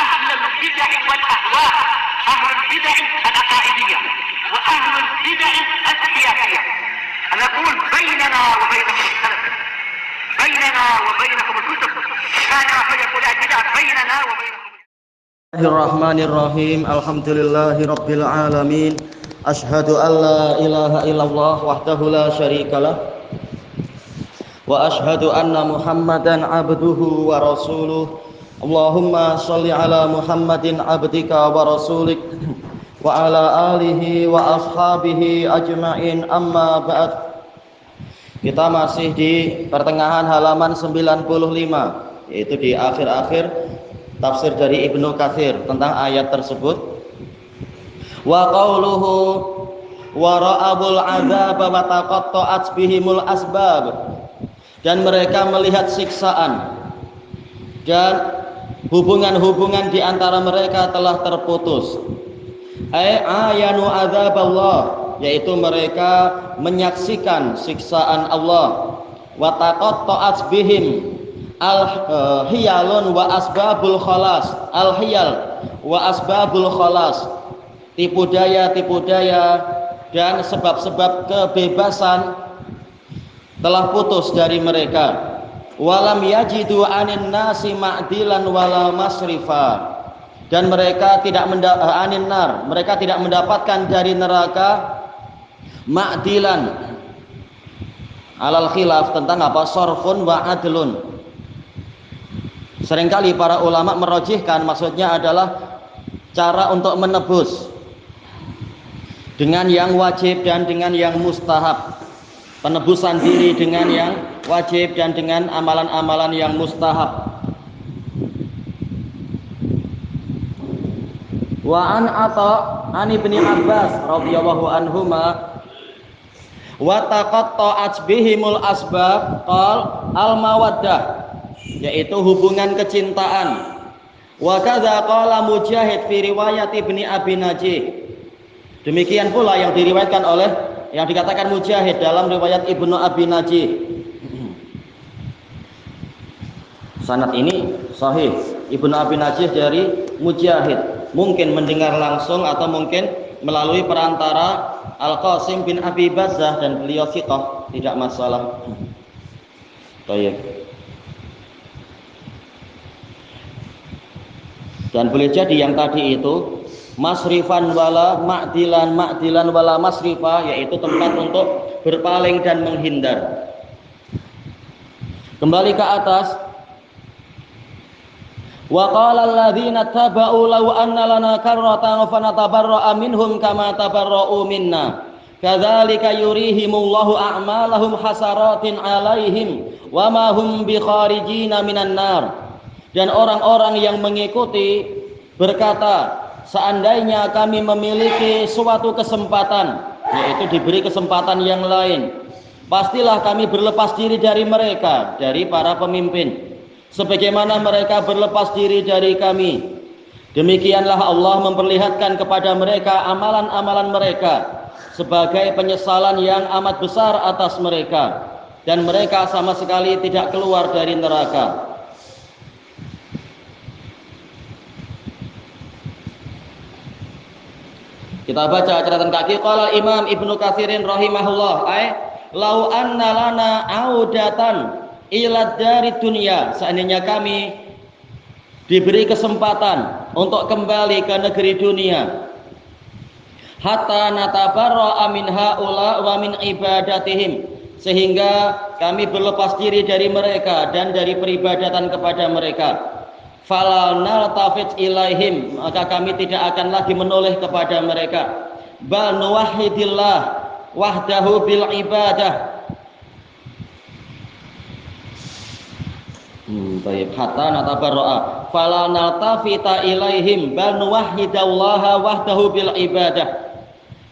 أهل البدع والأهواء، أهل البدع العقائدية وأهل البدع السياسية. أنا أقول بيننا وبينكم السلف، بيننا وبينكم الكتب، كان فيقول البدع بيننا وبينكم. Bismillahirrahmanirrahim. Alhamdulillahi rabbil alamin. Asyhadu an la ilaha illallah wahdahu la syarikalah wa asyhadu anna Muhammadan abduhu wa rasuluh. Allahumma shalli ala Muhammadin abdika wa rasulik wa ala alihi wa ashabihi ajma'in, amma ba'd. Kita masih di pertengahan halaman 95, yaitu di akhir-akhir tafsir dari Ibnu Katsir tentang ayat tersebut. Wa qauluhu wa ra'abul azab wa taqatta'at bihimul asbab, dan mereka melihat siksaan dan hubungan-hubungan di antara mereka telah terputus. Ayanu azaballah, yaitu mereka menyaksikan siksaan Allah. Wa taqatta'at bihim al-hiyalun wa asbabul khalas, al-hiyal wa asbabul khalas, tipu daya dan sebab-sebab kebebasan telah putus dari mereka. Walam yajidu anin nasi ma'dilan wala masrifa, dan mereka tidak mereka tidak mendapatkan dari neraka ma'dilan alal khilaf, tentang apa? Sorfun wa adlun. Seringkali para ulama merojihkan, maksudnya adalah cara untuk menebus dengan yang wajib dan dengan yang mustahab, penebusan diri dengan yang wajib dan dengan amalan-amalan yang mustahab. Wa an an ibni Abbas radhiyallahu anhuma wa taqatta'at bihimul asbab qal al mawaddah, yaitu hubungan kecintaan. Wa kadza qala Mujahid fi riwayat Ibni Abi Najih, demikian pula yang diriwayatkan oleh, yang dikatakan Mujahid dalam riwayat Ibnu Abi Najih. Sanad ini sahih, Ibnu Abi Najih dari Mujahid, mungkin mendengar langsung atau mungkin melalui perantara Al-Qasim bin Abi Bazzah, dan beliau thiqah, tidak masalah. Baik. Dan boleh jadi yang tadi itu masrifan wala ma'dilan, ma'dilan wala masrifa, yaitu tempat untuk berpaling dan menghindar. Kembali ke atas. Wa qala alladzina taba'u law anna lana karratan fa natabarra'a minhum kama tabarra'u minna kadzalika yurihimullahu a'malahum hasaratin 'alaihim wa ma hum bikharijina minan nar. Dan orang-orang yang mengikuti berkata, seandainya kami memiliki suatu kesempatan, yaitu diberi kesempatan yang lain, pastilah kami berlepas diri dari mereka, dari para pemimpin, sebagaimana mereka berlepas diri dari kami. Demikianlah Allah memperlihatkan kepada mereka amalan-amalan mereka sebagai penyesalan yang amat besar atas mereka, dan mereka sama sekali tidak keluar dari neraka. Kita baca catatan kaki. Qala Imam Ibnu Katsirin rahimahullah, lau anna lana audatan ila dari dunia, seandainya kami diberi kesempatan untuk kembali ke negeri dunia, hatta natabarra min haula wa min ibadatihim, sehingga kami berlepas diri dari mereka dan dari peribadatan kepada mereka. Fala naltafit ilaihim, maka kami tidak akan lagi menoleh kepada mereka. Bal nuwahhidillah wahdahu bil ibadah. Baik, hatta natabarra'a fala naltafita ilaihim bal nuwahhidallaha wahdahu bil ibadah.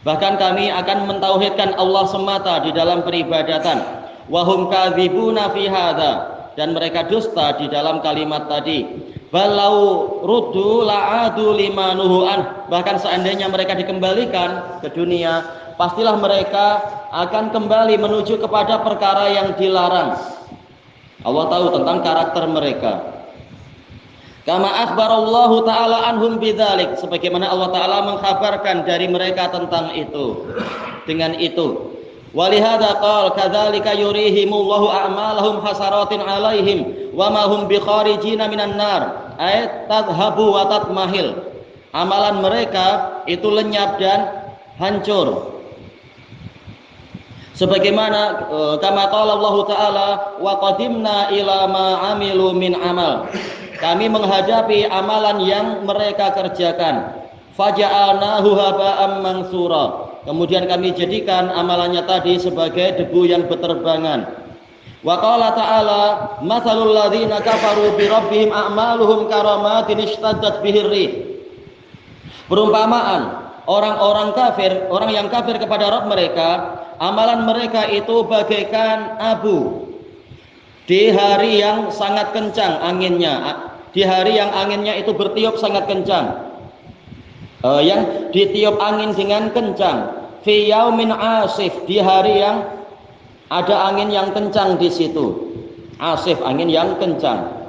Bahkan kami akan mentauhidkan Allah semata di dalam peribadatan. Wa hum kadzibuna fi hadza, dan mereka dusta di dalam kalimat tadi. Balau ruddu la'adu limanuhu an, bahkan seandainya mereka dikembalikan ke dunia, pastilah mereka akan kembali menuju kepada perkara yang dilarang. Allah tahu tentang karakter mereka. Kama akhbarallahu ta'ala anhum bidzalik, sebagaimana Allah Ta'ala mengkhabarkan dari mereka tentang itu. Dengan itu, walihada qala kadzalika yurihimullahu a'malahum hasaratin 'alaihim wa ma hum bikharijina minan nar, ay tadhhabu wa tatmahil. Amalan mereka itu lenyap dan hancur. Sebagaimana kama qala Allah Ta'ala wa qadimna ila ma 'amilu min amal. Kami menghadapi amalan yang mereka kerjakan. Faja'alnahu haba'am mansura. Kemudian kami jadikan amalannya tadi sebagai debu yang berterbangan. Wa qala ta'ala mathalul ladzina kafaru bi rabbihim a'maluhum karamatin ishtaddat bihir rih. Perumpamaan orang-orang kafir, orang yang kafir kepada Rabb mereka, amalan mereka itu bagaikan abu di hari yang sangat kencang anginnya, di hari yang anginnya itu bertiup sangat kencang, yang ditiup angin dengan kencang. Fi yaumin asif, di hari yang ada angin yang kencang di situ. Asif, angin yang kencang.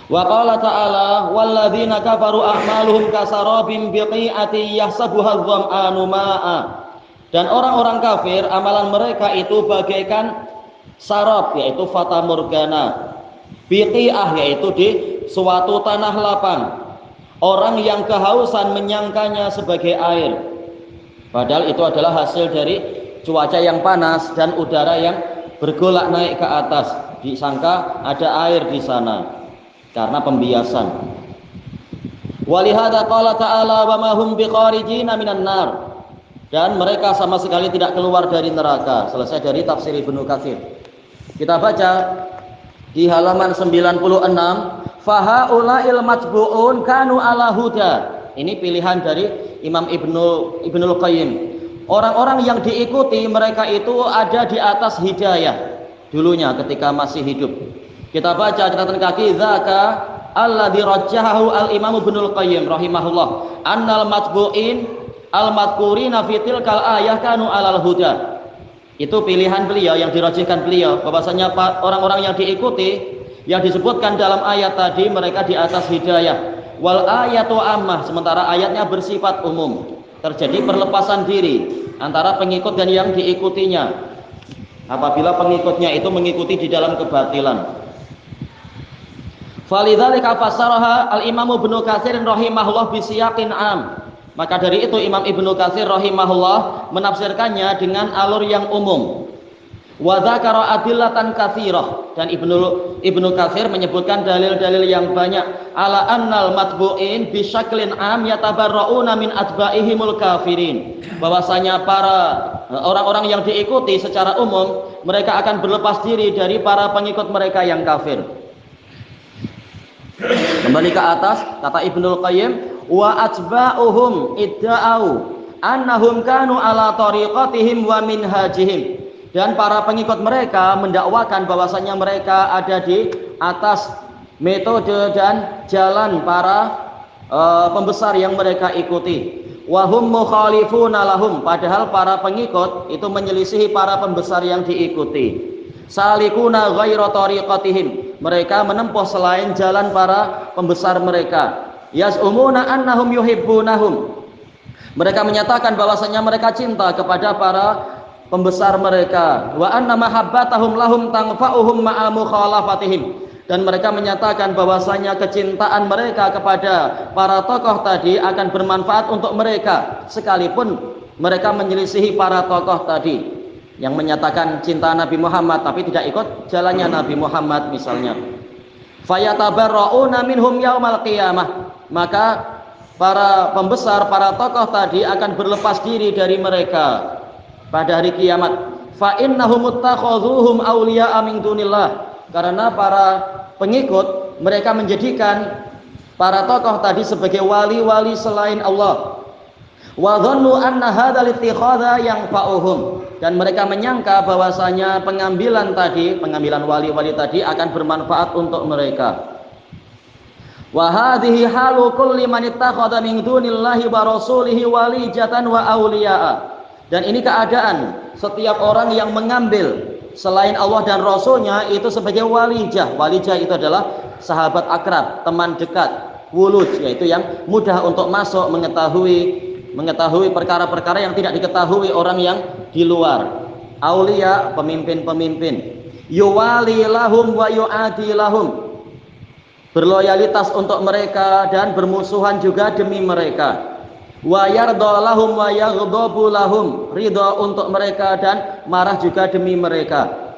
Wa qala ta'ala walladzina kafaru a'maluhum kasarabim biqi'ati yahsabuha adh-dhama'anu ma'a. Dan orang-orang kafir amalan mereka itu bagaikan sarab, yaitu fata morgana, biqi'ah, yaitu di suatu tanah lapang. Orang yang kehausan menyangkanya sebagai air, padahal itu adalah hasil dari cuaca yang panas dan udara yang bergolak naik ke atas. Disangka ada air di sana karena pembiasan. Walihada qala ta'ala wa ma hum biqarijina minan nar. Dan mereka sama sekali tidak keluar dari neraka. Selesai dari tafsir Ibnu Katsir. Kita baca di halaman 96, fahaula'il matbu'un kanu ala huda. Ini pilihan dari Imam Ibnul Qayyim. Orang-orang yang diikuti mereka itu ada di atas hidayah dulunya ketika masih hidup. Kita baca catatan kaki, dzaka alladzi rajjahahu al-Imam Ibnul Qayyim rahimahullah annal matbu'in al-madkurina fi tilkal ayah kanu alal huda. Itu pilihan beliau yang dirajihkan beliau, bahwasanya orang-orang yang diikuti yang disebutkan dalam ayat tadi mereka di atas hidayah. Wal ayatu ammah, sementara ayatnya bersifat umum. Terjadi perlepasan diri antara pengikut dan yang diikutinya apabila pengikutnya itu mengikuti di dalam kebatilan. Falidzalika fassaraha al-Imam Ibnu Katsir rahimahullah bi siyaqin am. Maka dari itu Imam Ibnu Katsir rahimahullah menafsirkannya dengan alur yang umum. Wa dzakara adillatan katsirah, dan Ibnu Katsir menyebutkan dalil-dalil yang banyak ala annal matbu'in bi syaklin am yatabarrauna min atba'ihimul kafirin. Bahwasanya para orang-orang yang diikuti secara umum mereka akan berlepas diri dari para pengikut mereka yang kafir. Kembali ke atas, kata Ibnul Qayyim, wa atba'uhum idda'au annahum kanu ala tariqatihim wa minhajihim. Dan para pengikut mereka mendakwakan bahwasanya mereka ada di atas metode dan jalan para pembesar yang mereka ikuti. Wa hum mukhalifuna lahum, padahal para pengikut itu menyelisihi para pembesar yang diikuti. Salikuna ghaira tariqatihim, mereka menempuh selain jalan para pembesar mereka. Yas'umuna annahum yuhibbunahum, mereka menyatakan bahwasanya mereka cinta kepada para pembesar mereka. Wa anna mahabbatahum lahum tanfa'uhum ma'a mukhalafatihim, dan mereka menyatakan bahwasanya kecintaan mereka kepada para tokoh tadi akan bermanfaat untuk mereka sekalipun mereka menyelisihi para tokoh tadi yang menyatakan cinta Nabi Muhammad tapi tidak ikut jalannya Nabi Muhammad misalnya. Fayatabarra'una minhum yaumal qiyamah, maka para pembesar, para tokoh tadi akan berlepas diri dari mereka pada hari kiamat. Fa innahum muttakhadhuhum awliya'a min dunillah, karena para pengikut mereka menjadikan para tokoh tadi sebagai wali-wali selain Allah. Wa dhannu anna hadzal ittikhadha yanfa'uhum, dan mereka menyangka bahwasanya pengambilan wali-wali tadi akan bermanfaat untuk mereka. Wa hadhihi halu kulli man ittakhadha min dunillahi wa rasulihi walijatan wa awliya'a, dan ini keadaan setiap orang yang mengambil selain Allah dan Rasulnya itu sebagai walijah. Walijah itu adalah sahabat akrab, teman dekat, wulud, yaitu yang mudah untuk masuk mengetahui perkara-perkara yang tidak diketahui orang yang di luar. Aulia, pemimpin-pemimpin. Yuwali lahum wa yu'adi lahum, berloyalitas untuk mereka dan bermusuhan juga demi mereka. Wa yardha lahum wa yaghdabu lahum, ridha untuk mereka dan marah juga demi mereka.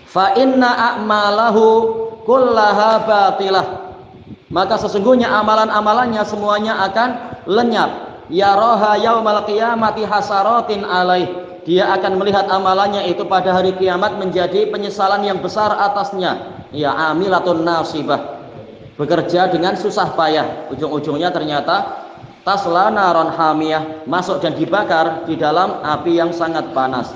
Fa inna a'malahu kullaha batilah, maka sesungguhnya amalan-amalannya semuanya akan lenyap. Yaraha yaumal qiyamati hasaratin alaih, dia akan melihat amalannya itu pada hari kiamat menjadi penyesalan yang besar atasnya. Ya amilatun nasibah, bekerja dengan susah payah, ujung-ujungnya ternyata tasla naron hamiyah, masuk dan dibakar di dalam api yang sangat panas.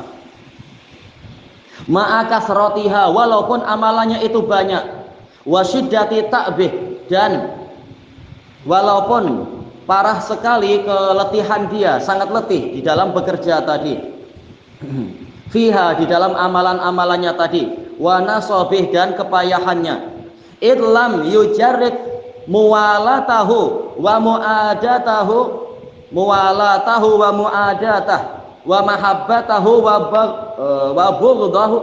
Ma'akasrotiha, walaupun amalannya itu banyak, wasyiddati ta'bih, dan walaupun parah sekali keletihan dia, sangat letih di dalam bekerja tadi. Fiha, di dalam amalan-amalannya tadi, wa nasobih, dan kepayahannya. Idlam yujarrid muwalatahu wa mu'adatahu, muwalatahu wa mu'adatah wa mahabbatahu wa bughdahu,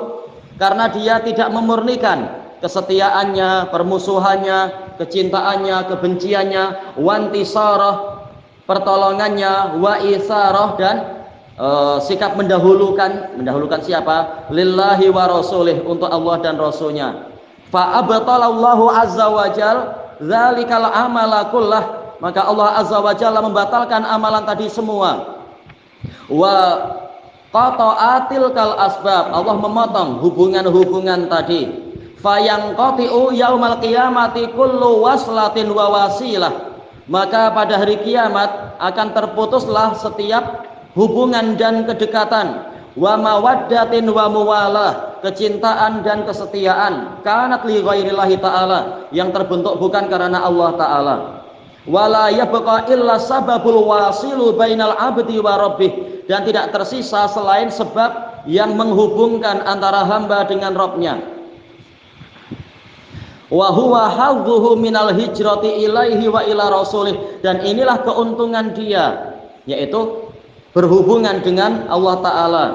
karena dia tidak memurnikan kesetiaannya, permusuhannya, kecintaannya, kebenciannya, wantisarah, pertolongannya, wa isarah, dan sikap mendahulukan siapa? Lillahi wa rasulih, untuk Allah dan Rasulnya. Fa abtalallahu azza wa jal dzalikal amala kullah, maka Allah azza wa jalla membatalkan amalan tadi semua. Wa qata'atil kal asbab, Allah memotong hubungan-hubungan tadi. Fayanqati'u yaumal qiyamati kullu waslatin wa wasilah, maka pada hari kiamat akan terputuslah setiap hubungan dan kedekatan. Wa mawaddatin wa muwalah, kecintaan dan kesetiaan. Kanat li ghairillahi ta'ala, yang terbentuk bukan karena Allah ta'ala. Wala yabqa illa sababul wasilu bainal abdi wa rabbih, dan tidak tersisa selain sebab yang menghubungkan antara hamba dengan Rabbnya. Wa huwa hadzuhu minal hijrati ilaihi wa ila rasulih, dan inilah keuntungan dia, yaitu berhubungan dengan Allah Ta'ala.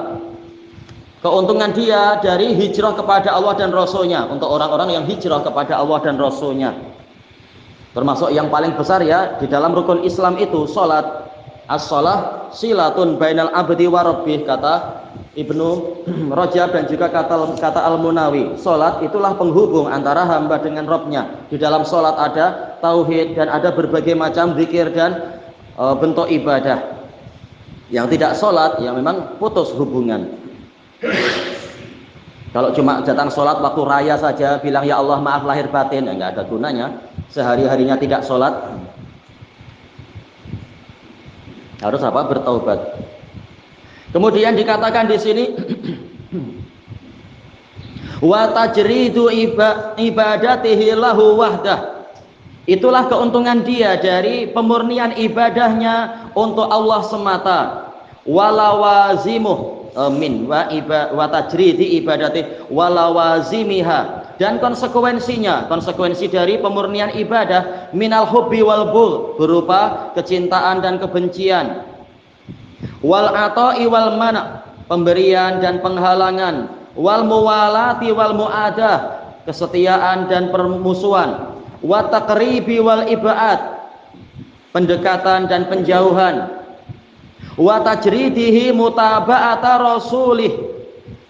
Keuntungan dia dari hijrah kepada Allah dan Rasulnya, untuk orang-orang yang hijrah kepada Allah dan Rasulnya. Termasuk yang paling besar ya di dalam rukun Islam itu salat. As-shalah silatun bainal abdi wa rabbih, kata Ibnu Rajab dan juga kata Al-Munawi. Salat itulah penghubung antara hamba dengan Rabbnya. Di dalam salat ada tauhid dan ada berbagai macam zikir dan bentuk ibadah. Yang tidak salat yang memang putus hubungan. Kalau cuma datang sholat waktu raya saja bilang ya Allah maaf lahir batin, ya nggak ada gunanya. Sehari-harinya tidak sholat, harus apa? Bertaubat. Kemudian dikatakan di sini wa tajridu ibadatihi lahu wahdah, itulah keuntungan dia dari pemurnian ibadahnya untuk Allah semata. Walawazimuh min wa tajridi ibadati walawazimiha, dan konsekuensi dari pemurnian ibadah minal hubbi wal bugh, berupa kecintaan dan kebencian, wal ata'i wal mana', pemberian dan penghalangan, wal muwalati wal muadah, kesetiaan dan permusuhan, wa taqribi wal ib'ad, pendekatan dan penjauhan, wa tajridihi mutaba'ata rasulih,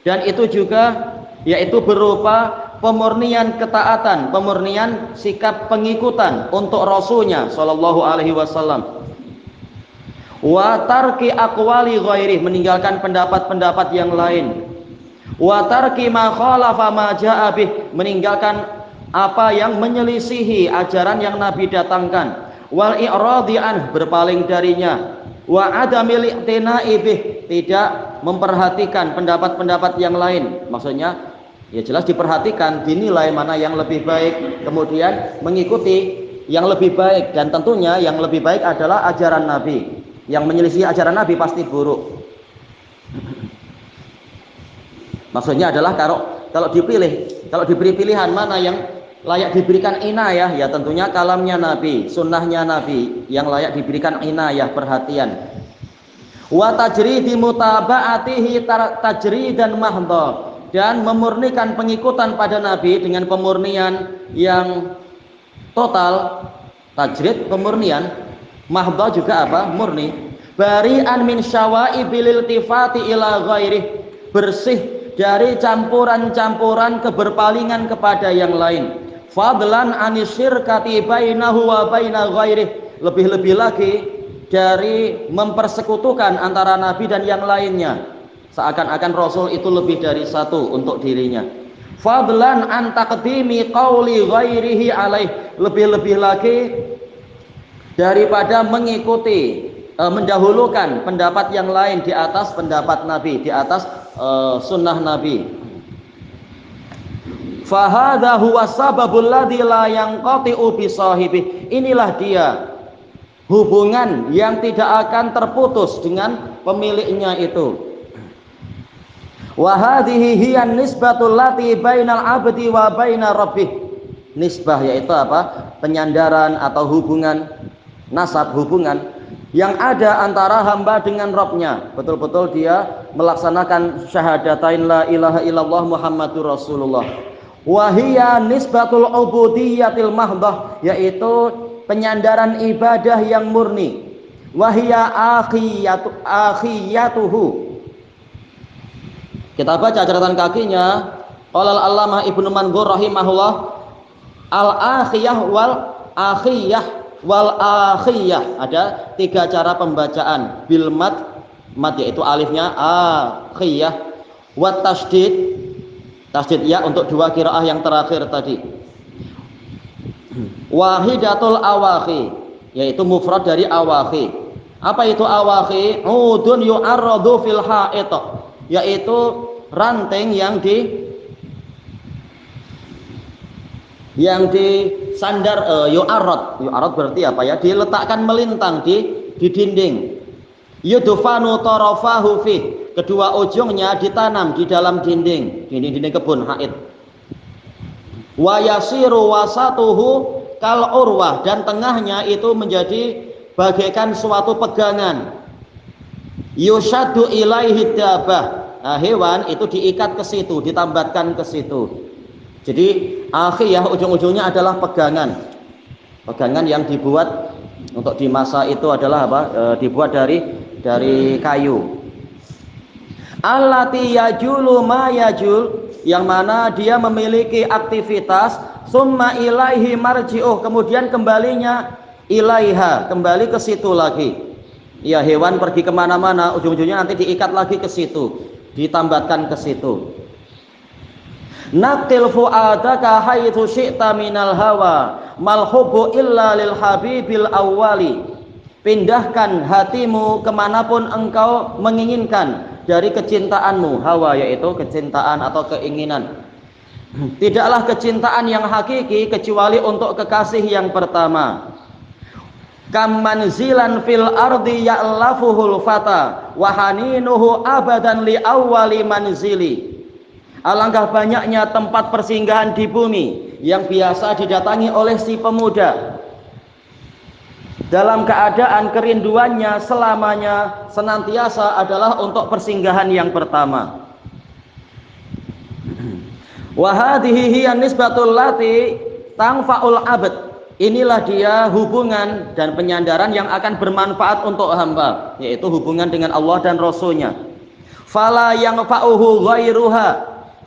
dan itu juga yaitu berupa pemurnian ketaatan, pemurnian sikap pengikutan untuk Rasulnya sallallahu alaihi wasallam. Wa tarki aqwali ghairi, meninggalkan pendapat-pendapat yang lain. Wa tarki ma khalafa ma jaa bih, meninggalkan apa yang menyelisihi ajaran yang Nabi datangkan. Wal i'radi an, berpaling darinya. Wa adamil i'tina'i bih, tidak memperhatikan pendapat-pendapat yang lain. Maksudnya ya jelas diperhatikan, dinilai mana yang lebih baik, kemudian mengikuti yang lebih baik, dan tentunya yang lebih baik adalah ajaran Nabi. Yang menyelisih ajaran Nabi pasti buruk. Maksudnya adalah kalau diberi pilihan mana yang layak diberikan inayah, ya tentunya kalamnya Nabi, sunnahnya Nabi yang layak diberikan inayah, perhatian. Wa tajridi mutaba'atihi tajridan mahdha, dan memurnikan pengikutan pada Nabi dengan pemurnian yang total. Tajrid pemurnian, mahdha juga apa? Murni. Bari'an min syawaibil iltifati ila ghairih, bersih dari campuran-campuran keberpalingan kepada yang lain. Fadlan anisyirkati bainahu wa baina ghairih, lebih-lebih lagi dari mempersekutukan antara Nabi dan yang lainnya, seakan-akan Rasul itu lebih dari satu untuk dirinya. Fadlan an taqdimi qauli ghairihi alaih, lebih-lebih lagi daripada mengikuti, mendahulukan pendapat yang lain di atas pendapat Nabi, di atas sunnah Nabi. Fahadha huwa sababul ladzi la yanqati'u bi sahibih, inilah dia hubungan yang tidak akan terputus dengan pemiliknya itu. Wa hadhihi hiya nisbatul lati bainal abdi wa baina rabbih. Nisbah yaitu apa? Penyandaran atau hubungan nasab, hubungan yang ada antara hamba dengan Rabbnya. Betul-betul dia melaksanakan syahadatain la ilaha illallah Muhammadur Rasulullah. Wa hiya nisbatul ubudiyatil mahdah, yaitu penyandaran ibadah yang murni. Wa hiya akhiyatuhu. Kita baca catatan kakinya. Qala al-allamah Ibnu Mandzur rahimahullah, al-akhiyah wal akhiyah. Ada 3 cara pembacaan. Bil mad yaitu alifnya akhiyah, wa tasdid ya untuk 2 qiraah yang terakhir tadi. Wahidatul awakhi, yaitu mufrad dari awakhi. Apa itu awakhi? Udun yu'arradu fil ha'it, yaitu ranting yang disandar, yu'arrad berarti apa ya? Diletakkan melintang di dinding. Yudfanu tarafahu fi, kedua ujungnya ditanam di dalam dinding kebun haid. Wa yasiru wasatuhu kal urwah, dan tengahnya itu menjadi bagaikan suatu pegangan. Yushaddu ilaihi dabah, hewan itu diikat ke situ, ditambatkan ke situ. Jadi akhiyah ujung-ujungnya adalah pegangan yang dibuat untuk di masa itu adalah apa? Dibuat dari kayu. Allati yajulu ma yajul, yang mana dia memiliki aktivitas. Summa ilaihi marji'uh, kemudian kembalinya ilaiha, kembali ke situ lagi. Ya, hewan pergi kemana-mana, ujung-ujungnya nanti diikat lagi ke situ, ditambatkan ke situ. Naqtil fu'adaka haitsu syi'ta minal hawa mal hubbu illa lil habibil awwali, pindahkan hatimu kemanapun engkau menginginkan dari kecintaanmu. Hawa yaitu kecintaan atau keinginan. Tidaklah kecintaan yang hakiki kecuali untuk kekasih yang pertama. Kam manzilan fil ardi ya'lafuhul fata wa haninuhu abadan li awwali manzili. Alangkah banyaknya tempat persinggahan di bumi yang biasa didatangi oleh si pemuda, dalam keadaan kerinduannya selamanya senantiasa adalah untuk persinggahan yang pertama. Wa hadhihi hiya nisbatul lati tangfaul abd, inilah dia hubungan dan penyandaran yang akan bermanfaat untuk hamba, yaitu hubungan dengan Allah dan Rasulnya. Fala yanfa'uhu ghairuha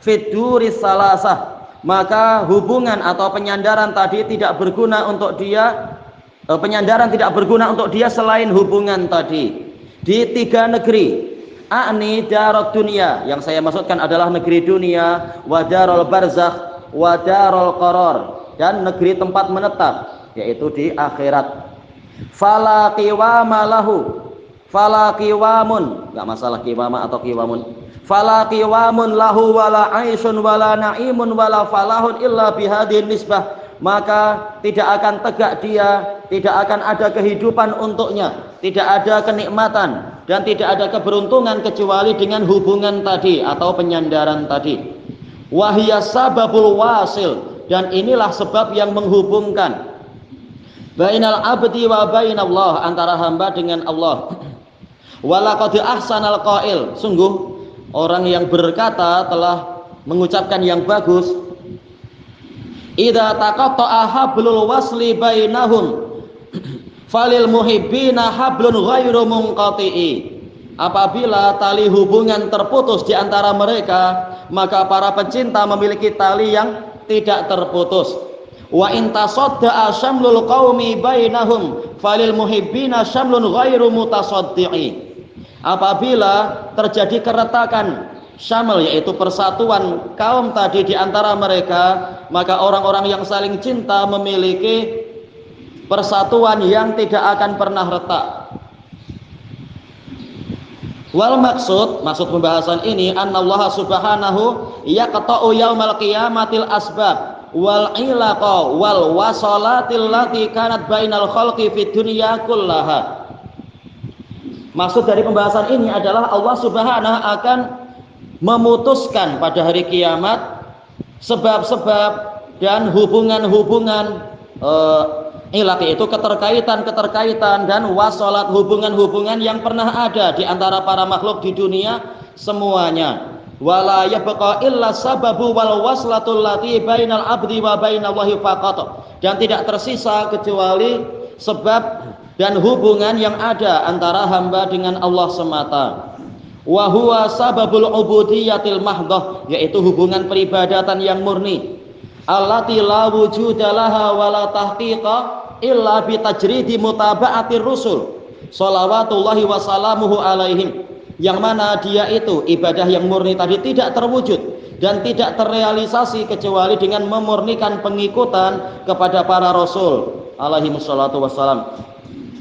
fid duris salasah, maka hubungan atau penyandaran tadi tidak berguna untuk dia, penyandaran tidak berguna untuk dia selain hubungan tadi di 3 negeri. A'ni darad dunia, yang saya maksudkan adalah negeri dunia, wa darul barzakh, wa darul qarar, dan negeri tempat menetap, yaitu di akhirat. Fala qiwama lahu, fala qiwamun, enggak masalah qiwama atau qiwamun. Fala qiwamun lahu wala aisyun wala naimun wala falahun illa bihadhin nisbah, maka tidak akan tegak dia, tidak akan ada kehidupan untuknya, tidak ada kenikmatan dan tidak ada keberuntungan kecuali dengan hubungan tadi atau penyandaran tadi. Wahiyas sababul wasil, dan inilah sebab yang menghubungkan bainal abdi wa bainallah, antara hamba dengan Allah. Walaqad ahsanal qail, sungguh orang yang berkata telah mengucapkan yang bagus. Idza taqatta'a hablul wasli bainahum falil muhibbina hablun ghairu munqati'i. Apabila tali hubungan terputus di antara mereka, maka para pencinta memiliki tali yang tidak terputus. Wa in tasadda'a syamlul qaumi bainahum falil muhibbina syamlun ghairu mutasaddi'i. Apabila terjadi keretakan syaml, yaitu persatuan kaum tadi di antara mereka, maka orang-orang yang saling cinta memiliki persatuan yang tidak akan pernah retak. Wal maksud pembahasan ini annallaha subhanahu yaqta'u yaumal qiyamatil asbab wal ilaqa wal wasalatil lati kanat bainal khalqi fid dunya kullaha. Maksud dari pembahasan ini adalah Allah Subhanahu akan memutuskan pada hari kiamat sebab-sebab dan hubungan-hubungan ilaqi, itu keterkaitan dan wasolat, hubungan-hubungan yang pernah ada di antara para makhluk di dunia semuanya. Wala yabqa illa sababu wal waslatul lati bainal abdi wa bainallahi faqat, dan tidak tersisa kecuali sebab dan hubungan yang ada antara hamba dengan Allah semata. Wa huwa sababul ubudiyatil mahdhah, yaitu hubungan peribadatan yang murni. Allati la wujuda laha wa la tahqiqa illa bi tajridi mutaba'atir rusul shalawatullahi wa salamuhu alaihim, yang mana dia itu ibadah yang murni tadi tidak terwujud dan tidak terrealisasi kecuali dengan memurnikan pengikutan kepada para rasul alaihi wassalatu wassalam.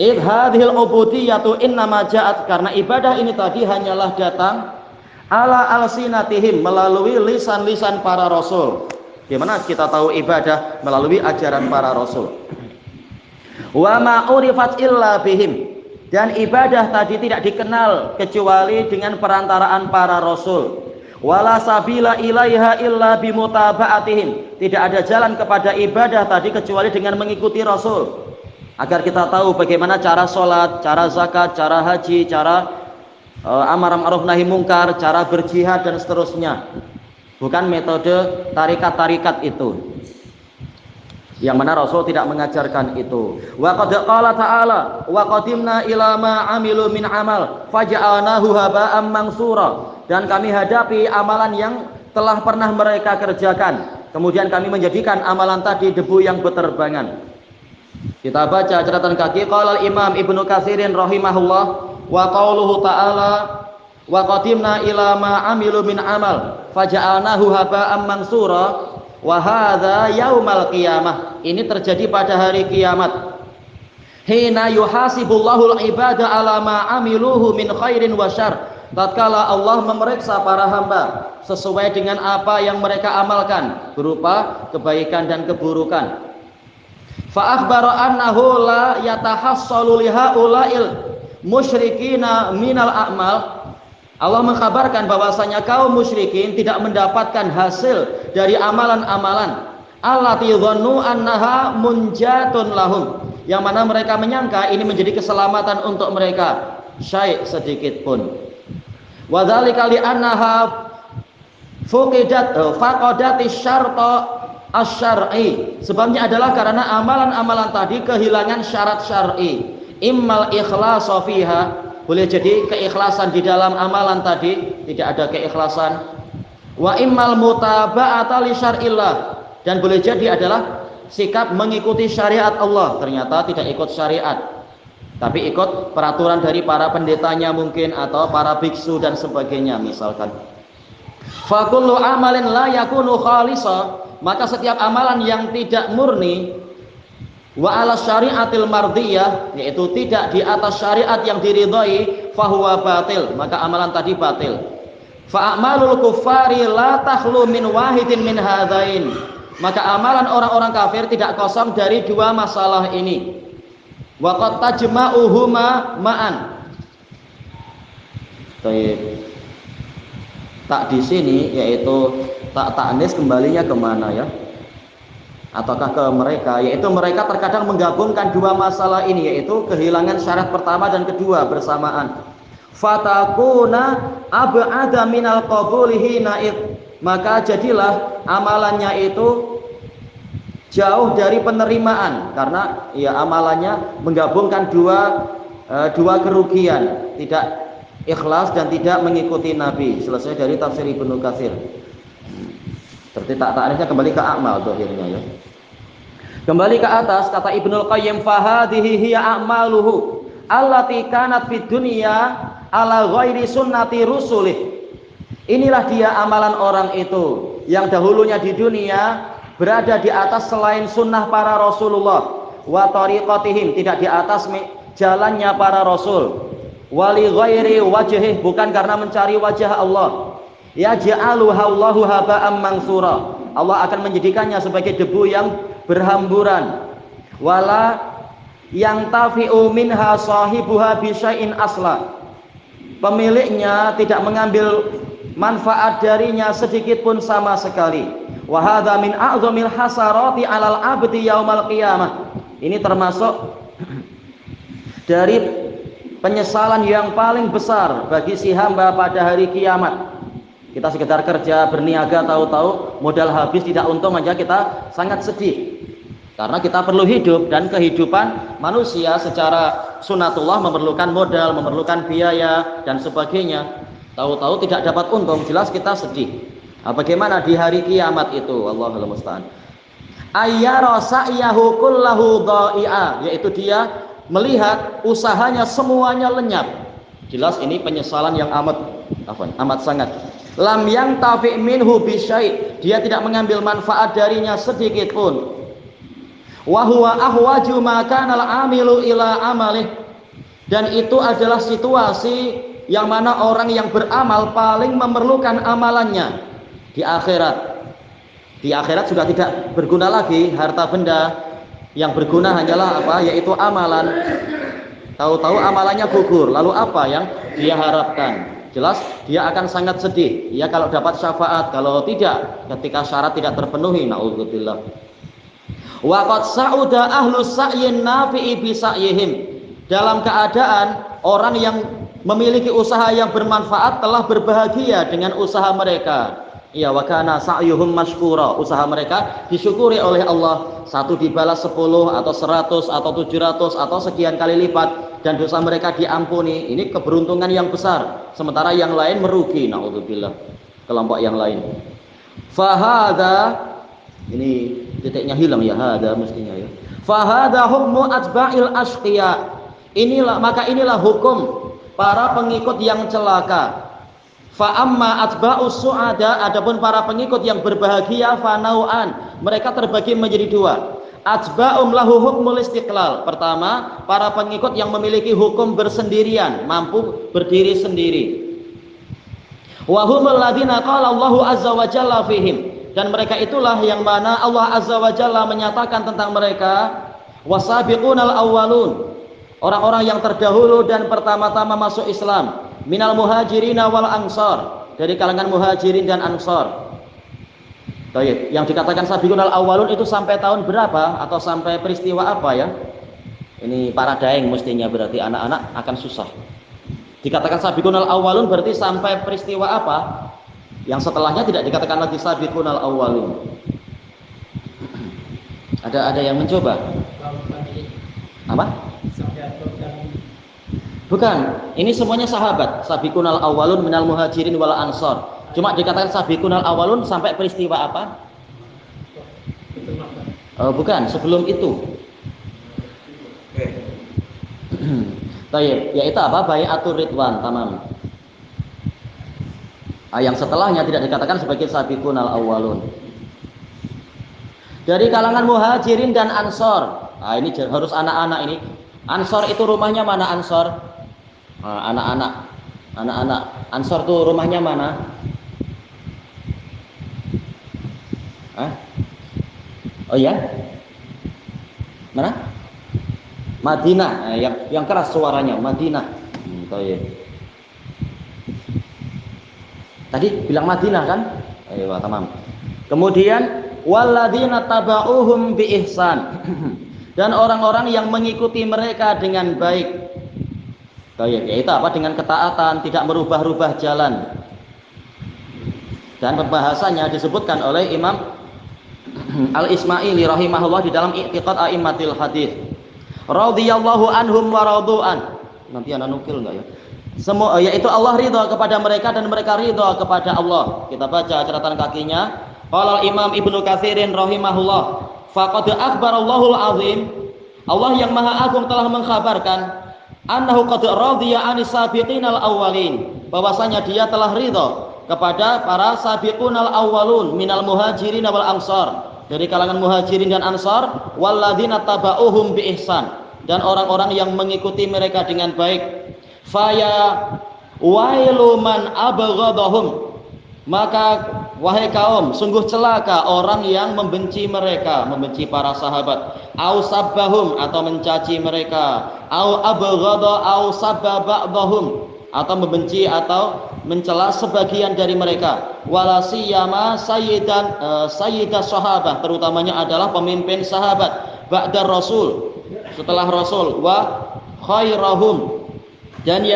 Id hadhil ubudiyatu innama ja'at, karena ibadah ini tadi hanyalah datang ala alsinatihim, melalui lisan-lisan para rasul. Gimana kita tahu ibadah? Melalui ajaran para rasul. Wa ma urifat illa bihim, dan ibadah tadi tidak dikenal kecuali dengan perantaraan para rasul. Wala sabila ilaiha illa bimutaba'atihim, tidak ada jalan kepada ibadah tadi kecuali dengan mengikuti rasul. Agar kita tahu bagaimana cara sholat, cara zakat, cara haji, cara amar ma'ruf nahi mungkar, cara berjihad dan seterusnya. Bukan metode tarikat-tarikat itu, yang mana Rasul tidak mengajarkan itu. Wa qad qala ta'ala wa qadimna ila ma amilu min amal faja'alnahu haba'an mansura, dan kami hadapi amalan yang telah pernah mereka kerjakan, kemudian kami menjadikan amalan tadi debu yang beterbangan. Kita baca catatan kaki. Qala al-Imam Ibnu Katsirin rahimahullah wa qauluhu ta'ala wa qadimna ila ma amilu min amal faja'alnahu haba'an mansura wa hadza yaumal qiyamah. Ini terjadi pada hari kiamat. Hina yuhasibullahu al-ibada ala ma amiluhu min khairin wa syarr. Tatkala Allah memeriksa para hamba sesuai dengan apa yang mereka amalkan berupa kebaikan dan keburukan. Fa akhbara annahu la yatahassalu lihaula'il musyrikina minal a'mal. Allah mengkabarkan bahwasanya kaum musyrikin tidak mendapatkan hasil dari amalan-amalan allati dhannu annaha munjatun lahum, yang mana mereka menyangka ini menjadi keselamatan untuk mereka, syai' sedikit pun. Wa dzalika li annaha faqadatis syarta asy-syar'i, sebabnya adalah karena amalan-amalan tadi kehilangan syarat syar'i. Immal ikhlasu fiha, boleh jadi keikhlasan di dalam amalan tadi tidak ada keikhlasan. Wa immal mutaba'ata li syar'illah, dan boleh jadi adalah sikap mengikuti syariat Allah, ternyata tidak ikut syariat tapi ikut peraturan dari para pendetanya mungkin, atau para biksu dan sebagainya misalkan. Fa kullu amalin la yakunu khalisa, maka setiap amalan yang tidak murni wa ala syariatil mardiyah, yaitu tidak di atas syariat yang diridhai, fahuwa batil, maka amalan tadi batil. Fa a'malul kuffari la takhlu min wahidin min hadain, maka amalan orang-orang kafir tidak kosong dari dua masalah ini. Wa qad tajma'uhuma ma'an. Tak di sini, yaitu tak ta'nis kembalinya kemana ya? ataukah ke mereka, yaitu mereka terkadang menggabungkan dua masalah ini, yaitu kehilangan syarat pertama dan kedua bersamaan. Fatakuna ab'ada minal qabulihi naid, maka jadilah amalannya itu jauh dari penerimaan, karena ya amalannya menggabungkan dua kerugian, tidak ikhlas dan tidak mengikuti Nabi. Selesai dari tafsir Ibnu Katsir. Berarti takliknya kembali ke amal dohirnya ya. Kembali ke atas, kata Ibnul Qayyim, fahadhihi hiya a'maluhu allati kanat fid dunya ala ghairi sunnati rusulih. Inilah dia amalan orang itu yang dahulunya di dunia berada di atas selain sunnah para Rasulullah, wa tariqatihim, tidak di atas jalannya para Rasul, wali ghairi wajhih, bukan karena mencari wajah Allah. Yaj'aluha Allahu haba'am mansura, Allah akan menjadikannya sebagai debu yang berhamburan. Wala yang tafi'u minha sahibuha bisyai'in asla, pemiliknya tidak mengambil manfaat darinya sedikit pun sama sekali. Wa hadza min a'zamil hasarati 'alal 'abdi yaumal qiyamah, ini termasuk dari penyesalan yang paling besar bagi si hamba pada hari kiamat. Kita sekedar kerja berniaga, tahu-tahu modal habis, tidak untung aja kita sangat sedih. Karena kita perlu hidup, dan kehidupan manusia secara sunatullah memerlukan modal, memerlukan biaya dan sebagainya. Tahu-tahu tidak dapat untung, jelas kita sedih. Nah, bagaimana di hari kiamat itu? Allahul musta'an. Ayyara sa'yahu kullahu dha'i'a, yaitu dia melihat usahanya semuanya lenyap. Jelas ini penyesalan yang amat sangat. Lam yang tafi' minhu bisyai', dia tidak mengambil manfaat darinya sedikit pun. Wa huwa ahwaju ma kana al-amilu ila amalih, dan itu adalah situasi yang mana orang yang beramal paling memerlukan amalannya di akhirat. Di akhirat sudah tidak berguna lagi harta benda, yang berguna hanyalah apa? Yaitu amalan. Tahu-tahu amalannya gugur, lalu apa yang dia harapkan? Jelas dia akan sangat sedih ya kalau dapat syafaat, kalau tidak, ketika syarat tidak terpenuhi, naudzubillah. Wa qad sa'uda ahlus sa'yin nafi'i bi sa'yihim, dalam keadaan orang yang memiliki usaha yang bermanfaat telah berbahagia dengan usaha mereka. Ya, wa kana sa'yuhum mashkura, usaha mereka disyukuri oleh Allah. Satu dibalas 10 atau 100 atau 700 atau sekian kali lipat, dan dosa mereka diampuni. Ini keberuntungan yang besar, sementara yang lain merugi, naudzubillah, kelompok yang lain. Fahada, ini titiknya hilang ya, hada mestinya ya. Fahada hukmu atba'il ashqiya, inilah hukum para pengikut yang celaka. Fa amma atba'us su'ada, adapun para pengikut yang berbahagia, fanau'an, mereka terbagi menjadi dua. Atba'um lahu hukmul istiqlal, pertama para pengikut yang memiliki hukum bersendirian, mampu berdiri sendiri. Wa humul ladzina qala Allahu azza wa jalla fihim, dan mereka itulah yang mana Allah azza wa jalla menyatakan tentang mereka, wasabiqunal awwalun, orang-orang yang terdahulu dan pertama-tama masuk Islam, minal muhajirina wal ansar, dari kalangan muhajirin dan ansar. Baik, yang dikatakan sabiqunal awwalun itu sampai tahun berapa atau sampai peristiwa apa ya? Ini para daeng mestinya, berarti anak-anak akan susah. Dikatakan sabiqunal awwalun berarti sampai peristiwa apa? Yang setelahnya tidak dikatakan lagi sabiqunal awwalun. Ada yang mencoba? Apa? Bukan, ini semuanya sahabat. Sabiqunal awwalun minal muhajirin wal ansar. Cuma dikatakan sabiqunal awwalun sampai peristiwa apa? Oh, bukan, sebelum itu. Baik, yaitu apa? Bai'atur ridwan, tamam. Yang setelahnya tidak dikatakan sebagai sabiqunal awwalun. Dari kalangan muhajirin dan ansor. Ini harus anak-anak ini. Ansor itu rumahnya mana ansor? Anak-anak. Ansor itu rumahnya mana? Oh ya? Mana? Madinah. Yang keras suaranya, Madinah. Tadi bilang Madinah kan? Ayo, tamam. Kemudian walladzina taba'uhum bi ihsan. Dan orang-orang yang mengikuti mereka dengan baik. Yaitu apa? Dengan ketaatan, tidak merubah-rubah jalan. Dan pembahasannya disebutkan oleh Imam Al-Ismaili rahimahullah di dalam I'tiqad A'immatil Hadits. Radhiyallahu anhum wa radu'an. Nanti ana nukil enggak ya? Semua yaitu Allah ridha kepada mereka dan mereka ridha kepada Allah. Kita baca catatan kakinya. Qala Imam Ibnu Katsirin rahimahullah, faqad akhbarallahu al-azim. Allah yang Maha Agung telah mengkhabarkan annahu qad radiya anis sabiqinal awwalin, bahwasanya dia telah ridha kepada para sabiqunal awwalun minal muhajirin wal ansar, dari kalangan muhajirin dan ansar, walladzina taba'uhum bi ihsan, dan orang-orang yang mengikuti mereka dengan baik. Faya wailu man abghadahum, maka wahai kaum, sungguh celaka orang yang membenci mereka, membenci para sahabat. Au sabbahum, atau mencaci mereka. Au abghadha au sabba ba'dahum, atau membenci atau mencela sebagian dari mereka. Wala siyama sayyidah sahabah, terutamanya adalah pemimpin sahabat. Ba'da rasul, setelah rasul. Wa khairahum, dan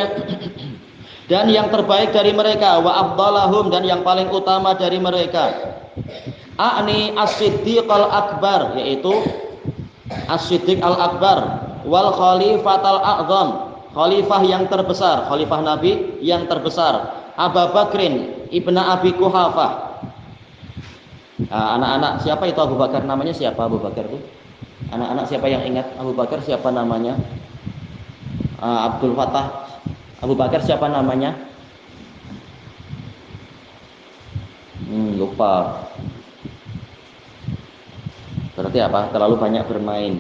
yang terbaik dari mereka. Wa afdalahum, dan yang paling utama dari mereka. A'ni as-siddiq al-akbar, yaitu as-siddiq al-akbar. Wal khalifatal a'zam, khalifah yang terbesar, khalifah Nabi yang terbesar. Abu Bakrin ibnu Abi Quhafah. Anak-anak siapa itu Abu Bakar? Namanya siapa Abu Bakar itu? Anak-anak siapa yang ingat Abu Bakar siapa namanya? Abdul Fattah. Abu Bakar siapa namanya? Lupa. Berarti apa? Terlalu banyak bermain.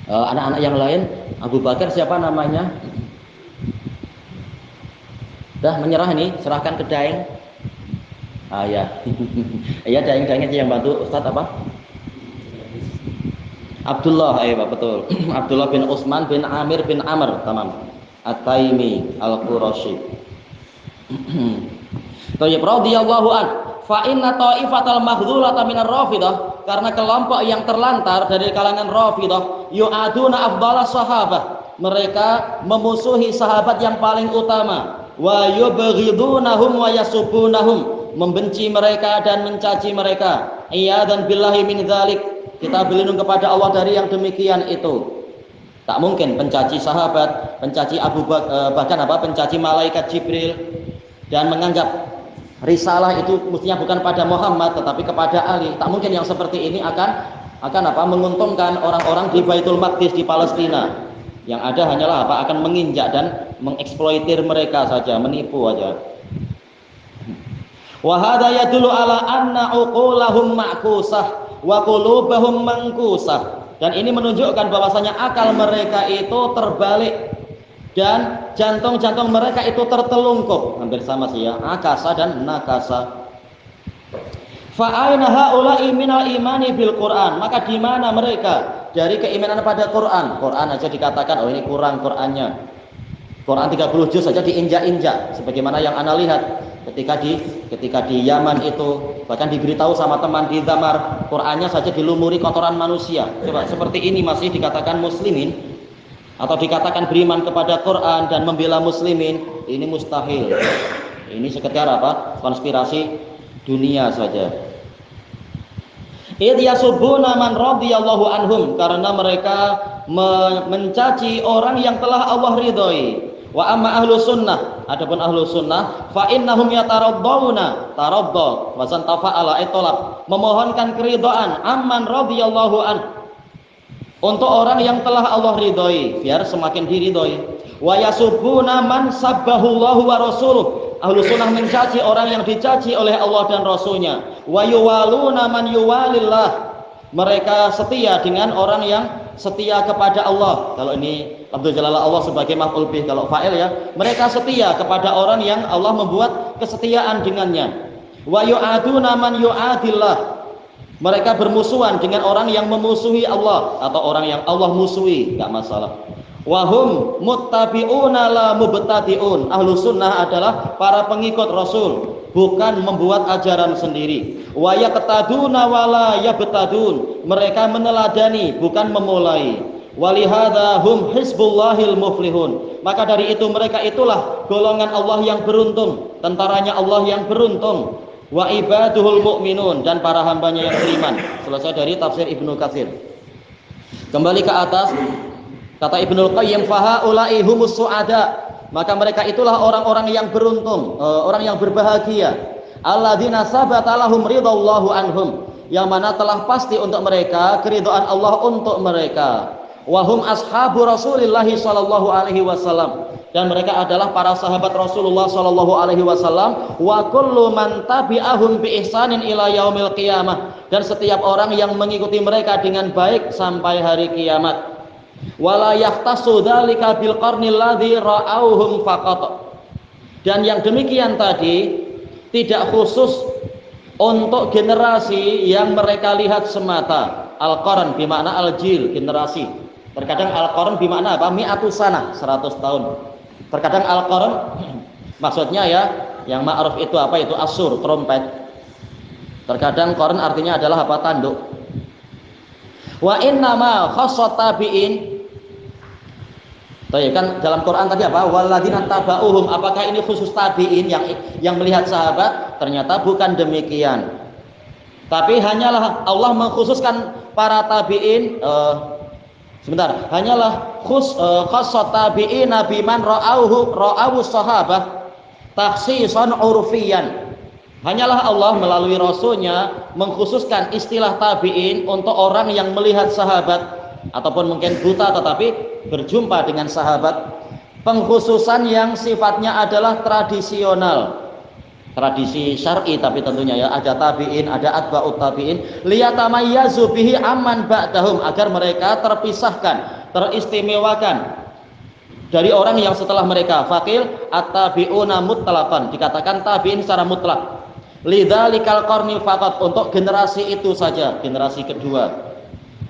Anak-anak yang lain, Abu Bakar siapa namanya? Dah menyerah nih, serahkan ke Daeng. Ya. Ya, Daeng aja yang bantu Ustadz apa? Abdullah, Pak, betul. Abdullah bin Utsman bin Amir bin Amr, tamam. At-Taimi Al-Qurashi. Thayyib radhiyallahu an. Fa inna ta'ifatal maghdhulata minar Rafidah, karena kelompok yang terlantar dari kalangan Rafidah, yu'aduna afdalas sahabah, mereka memusuhi sahabat yang paling utama. Wa yubghidunahum wa yasubunahum, membenci mereka dan mencaci mereka. Iyadan billahi min dzalik, kita berlindung kepada Allah dari yang demikian itu. Tak mungkin pencaci sahabat, pencaci Abu Bakar, bahkan pencaci malaikat Jibril, dan menganggap risalah itu mestinya bukan pada Muhammad tetapi kepada Ali. Tak mungkin yang seperti ini akan menguntungkan orang-orang di Baitul Maqdis di Palestina. Yang ada hanyalah akan menginjak dan mengeksploitir mereka saja, menipu aja. Wa hadza yadullu ala anna uqulahum ma'kusah wa qulubahum mankusah. Dan ini menunjukkan bahwasanya akal mereka itu terbalik dan jantung-jantung mereka itu tertelungkup. Hampir sama sih ya, akasa dan nakasa. Fa aina haula'i minal imani bil Qur'an, maka di mana mereka dari keimanan pada Quran? Quran aja dikatakan ini kurang Qur'annya. Quran 30 juz saja diinjak-injak, sebagaimana yang ana lihat ketika di Yaman itu, bahkan diberitahu sama teman di Damar, Qur'annya saja dilumuri kotoran manusia. Coba seperti ini masih dikatakan muslimin atau dikatakan beriman kepada Quran dan membela muslimin? Ini mustahil. Ini sekedar konspirasi dunia saja. Idh yasubuna man radhiyallahu anhum, karena mereka mencaci orang yang telah Allah ridhoi. Wa amma ahlu sunnah, adapun ahlu sunnah, fa innahum yataraddawna, taradda wasan tafa'ala itolab, memohonkan keridhaan amman radhiyallahu an, untuk orang yang telah Allah ridhoi, biar semakin diridhoi. Wa yasubuna man sabbahullahu wa rasuluh, ahlu sunnah mencaci orang yang dicaci oleh Allah dan Rasulnya. Wa yuwaluna man yuwalillah, mereka setia dengan orang yang setia kepada Allah. Kalau ini Abdul Jalal Allah sebagai maf'ul bih, kalau fa'il ya, mereka setia kepada orang yang Allah membuat kesetiaan dengannya. Wa yu'aduna man yu'adillah, mereka bermusuhan dengan orang yang memusuhi Allah atau orang yang Allah musuhi, enggak masalah. Wa hum muttabi'una la mubtadi'un, ahlu sunnah adalah para pengikut Rasul, bukan membuat ajaran sendiri. Wa yaqtaduna wala yabtadun, mereka meneladani bukan memulai. Walihada hum hizbullahil muflihun, maka dari itu mereka itulah golongan Allah yang beruntung, tentaranya Allah yang beruntung. Wa ibaduhul mu'minun, dan para hambanya yang beriman. Selesai dari tafsir Ibnu Katsir. Kembali ke atas, kata Ibnul Qayyim, fahaula'i humus su'ada, maka mereka itulah orang-orang yang beruntung, orang yang berbahagia. Alladzina sabata lahum ridallahu anhum, yang mana telah pasti untuk mereka keridhaan Allah untuk mereka. Wahum ashabu Rasulillah sallallahu alaihi wasallam, dan mereka adalah para sahabat Rasulullah sallallahu alaihi wasallam. Wa kullu man tabi'ahum bi ihsanin ila yaumil qiyamah, dan setiap orang yang mengikuti mereka dengan baik sampai hari kiamat. Wala yahtasu dzalika bil qarnil ladzi ra'auhum faqat, dan yang demikian tadi tidak khusus untuk generasi yang mereka lihat semata. Al-qarn bermakna al-jil, generasi. Terkadang al-qarn bermakna apa? Mi'atu sanah, 100 tahun. Terkadang al-qarn maksudnya ya, yang ma'ruf itu apa? Itu asur, trompet. Terkadang qarn artinya adalah apa? Tanduk. Wa innama khassat tabi'in. Kan dalam Quran tadi apa? Walladzina tabauhum, apakah ini khusus tabi'in yang melihat sahabat? Ternyata bukan demikian. Tapi hanyalah Allah mengkhususkan para tabi'in, hanyalah khassat tabi'in biman ra'awu sahabah takhsisan urfiyan. Hanyalah Allah melalui Rasulnya mengkhususkan istilah tabi'in untuk orang yang melihat sahabat, ataupun mungkin buta tetapi berjumpa dengan sahabat. Pengkhususan yang sifatnya adalah tradisional, tradisi syar'i, tapi tentunya ya, ada tabi'in, ada atba'ut tabi'in, liyatamayyazu bihi amman ba'dahum, agar mereka terpisahkan, teristimewakan dari orang yang setelah mereka. Faqil at-tabi'una mutlaqan, dikatakan tabi'in secara mutlak. Lidzalikal qarni faqat, untuk generasi itu saja, generasi kedua.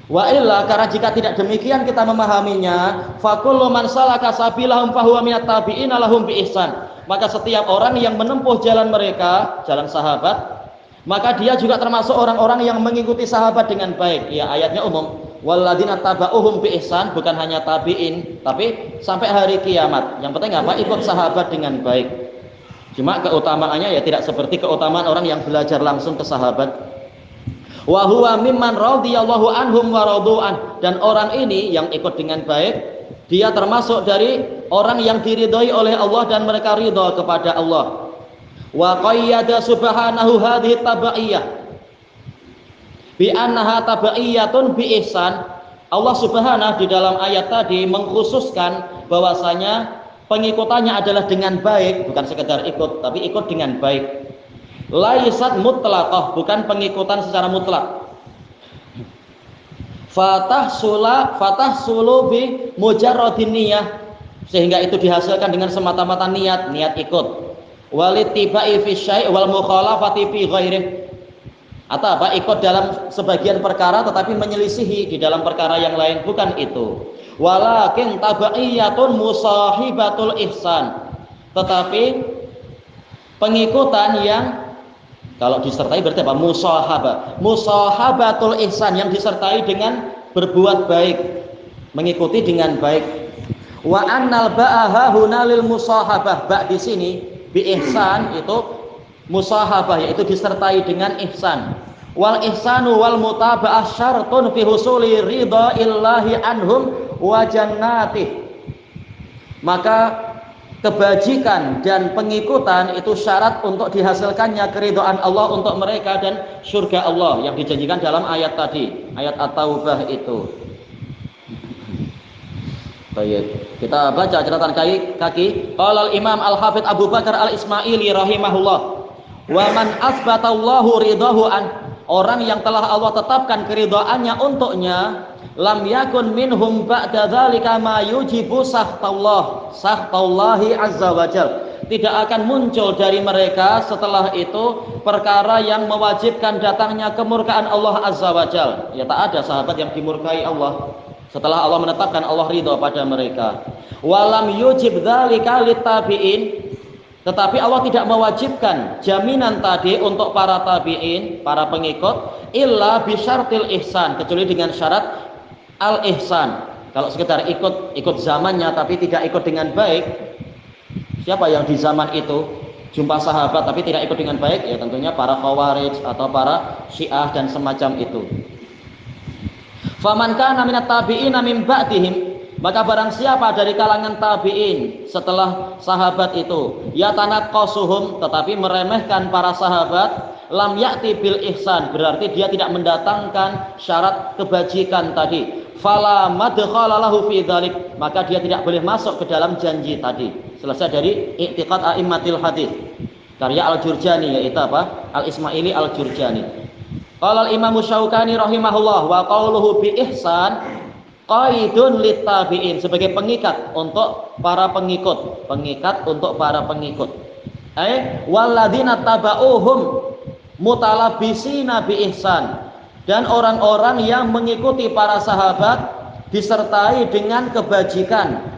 Wa illa, karena jika tidak demikian kita memahaminya, faqullu man salaka sabilahum fahuwa minat tabi'ina lahum bi ihsan, maka setiap orang yang menempuh jalan mereka, jalan sahabat, maka dia juga termasuk orang-orang yang mengikuti sahabat dengan baik. Ya, ayatnya umum. Walladzina tabauhum bi ihsan, bukan hanya tabi'in, tapi sampai hari kiamat. Yang penting apa? Ikut sahabat dengan baik. Cuma keutamaannya ya tidak seperti keutamaan orang yang belajar langsung ke sahabat. Wa huwa mimman radhiyallahu anhum wa radu'an, dan orang ini yang ikut dengan baik, dia termasuk dari orang yang diridhoi oleh Allah dan mereka ridha kepada Allah. Wa qayyada subhanahu hadhihi tabaiyah bi annaha tabaiyatun bi ihsan. Allah Subhanahu di dalam ayat tadi mengkhususkan bahwasanya pengikutannya adalah dengan baik, bukan sekedar ikut, tapi ikut dengan baik. Laisat mutlaqah, bukan pengikutan secara mutlak. Fatahsulu bi mujarradin niyah, sehingga itu dihasilkan dengan semata-mata niat ikut. Walittiba'i fi syai' wal mukhalafati fi ghairihi, atau apa? Ikut dalam sebagian perkara tetapi menyelisihi di dalam perkara yang lain, bukan itu. Walakin tabaiyatun musahibatul ihsan, tetapi pengikutan yang kalau disertai berarti apa? Musahabatul ihsan, yang disertai dengan berbuat baik, mengikuti dengan baik. Wa annal ba'aha hunalil musahabah, ba' di sini bi ihsan itu musahabah, yaitu disertai dengan ihsan. Wal ihsanu wal mutaba'ah syartun fi husuli ridha illahi anhum wa jannatih. Maka kebajikan dan pengikutan itu syarat untuk dihasilkannya keridhaan Allah untuk mereka dan surga Allah yang dijanjikan dalam ayat tadi, ayat At-Taubah itu. Baik, kita baca catatan kaki. Qala al-Imam Al-Hafidz Abu Bakar Al-Ismaili rahimahullah, wa man asbatallahu ridahu an, orang yang telah Allah tetapkan keridhaannya untuknya, lam yakun minhum ba'da dzalika ma yujibu sakhtallahi azza wajal, tidak akan muncul dari mereka setelah itu perkara yang mewajibkan datangnya kemurkaan Allah azza wajal. Ya, tak ada sahabat yang dimurkai Allah setelah Allah menetapkan Allah ridha pada mereka. Walam yujib dzalika litabi'in, Tetapi Allah tidak mewajibkan jaminan tadi untuk para tabi'in, para pengikut, illa bisyartil ihsan, kecuali dengan syarat al-ihsan. Kalau sekedar ikut zamannya tapi tidak ikut dengan baik, siapa yang di zaman itu jumpa sahabat tapi tidak ikut dengan baik? Ya tentunya para khawarij atau para syiah dan semacam itu. Faman kana minat tabi'ina min ba'dihim, maka barang siapa dari kalangan tabi'in setelah sahabat itu yatanaqqasuhum, tetapi meremehkan para sahabat, lam ya'ti bil ihsan, berarti dia tidak mendatangkan syarat kebajikan tadi. Fala madkhala lahu fi dzalik, maka dia tidak boleh masuk ke dalam janji tadi. Selesai dari i'tiqad a'immatil hadis karya Al-Jurjani, yaitu apa? Al-Ismaili Al-Jurjani. Qala al-Imam Syaukani rahimahullah wa qauluhu bi ihsan qaidun lit tabi'in, sebagai pengikat untuk para pengikut, pengikat untuk para pengikut. Walladzina taba'uhum mutalabisina bi ihsan, dan orang-orang yang mengikuti para sahabat disertai dengan kebajikan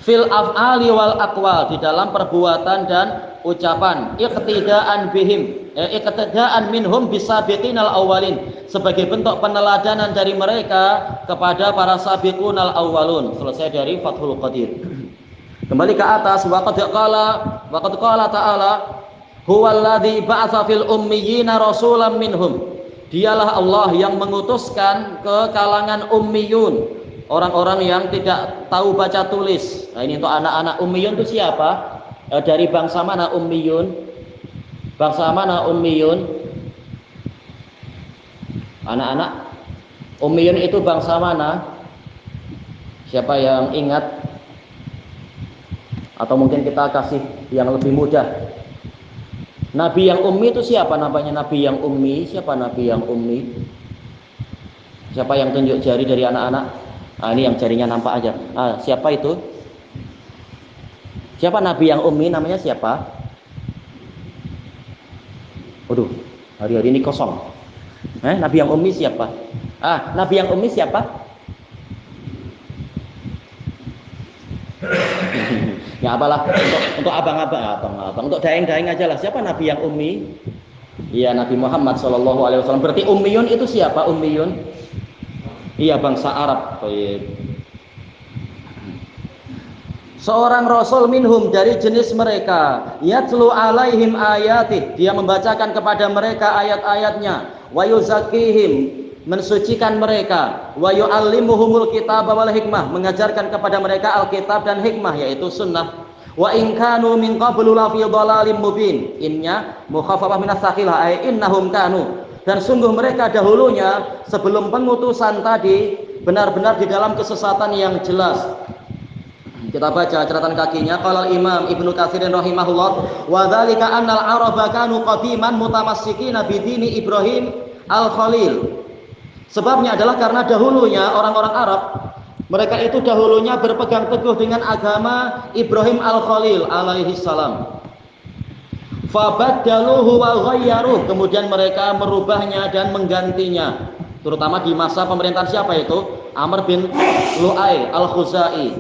fil af'ali wal aqwal, di dalam perbuatan dan ucapan, iqtidaan bihim, iqtidaan minhum bisabiqinal awwalin, sebagai bentuk peneladanan dari mereka kepada para sabiqunal awwalun. Selesai dari Fathul Qadir. Kembali ke atas, waqad qala ta'ala huwallazi ba'atsa fil ummiyina rasulan minhum, dialah Allah yang mengutuskan ke kalangan ummiyun, orang-orang yang tidak tahu baca tulis. Nah, ini untuk anak-anak ummiyun itu siapa? Dari bangsa mana ummiyun? Bangsa mana ummiyun? Anak-anak ummiyun itu bangsa mana? Siapa yang ingat? Atau mungkin kita kasih yang lebih mudah. Nabi yang ummi itu siapa namanya? Nabi yang ummi, siapa nabi yang ummi? Siapa yang tunjuk jari dari anak-anak? Nah, ini yang jarinya nampak aja. Ah, siapa itu? Siapa nabi yang ummi, namanya siapa? Waduh, hari-hari ini kosong. Nabi yang ummi siapa? Nabi yang ummi siapa? Ya apalah, untuk abang-abang, untuk daeng-daeng aja lah. Siapa nabi yang ummi? Iya, Nabi Muhammad SAW. Berarti ummiyun itu siapa? Ummiyun? Iya, bangsa Arab. Seorang rasul minhum, dari jenis mereka, yatlu alaihim ayatih, dia membacakan kepada mereka ayat-ayatnya, wa yuzakkihim, mensucikan mereka, wa yu'allimuhumul kitab wal hikmah, mengajarkan kepada mereka alkitab dan hikmah, yaitu sunnah. Wa in kanu min qablu la fi dhalalim mubin, innya mukhaffafah minas tsaqilah, ay innahum kanu, dan sungguh mereka dahulunya sebelum pengutusan tadi benar-benar di dalam kesesatan yang jelas. Kita baca catatan kakinya. Qala Imam Ibnu Katsir rahimahullah, wa dzalika annal araba kanu qadiman mutamassikina bi dini Ibrahim al-Khalil. Sebabnya adalah karena dahulunya orang-orang Arab, mereka itu dahulunya berpegang teguh dengan agama Ibrahim al-Khalil alaihi salam. Fabaddaluhu wa ghayyaruh, kemudian mereka merubahnya dan menggantinya, terutama di masa pemerintahan siapa itu? Amr bin Lu'ay al-Khuzai,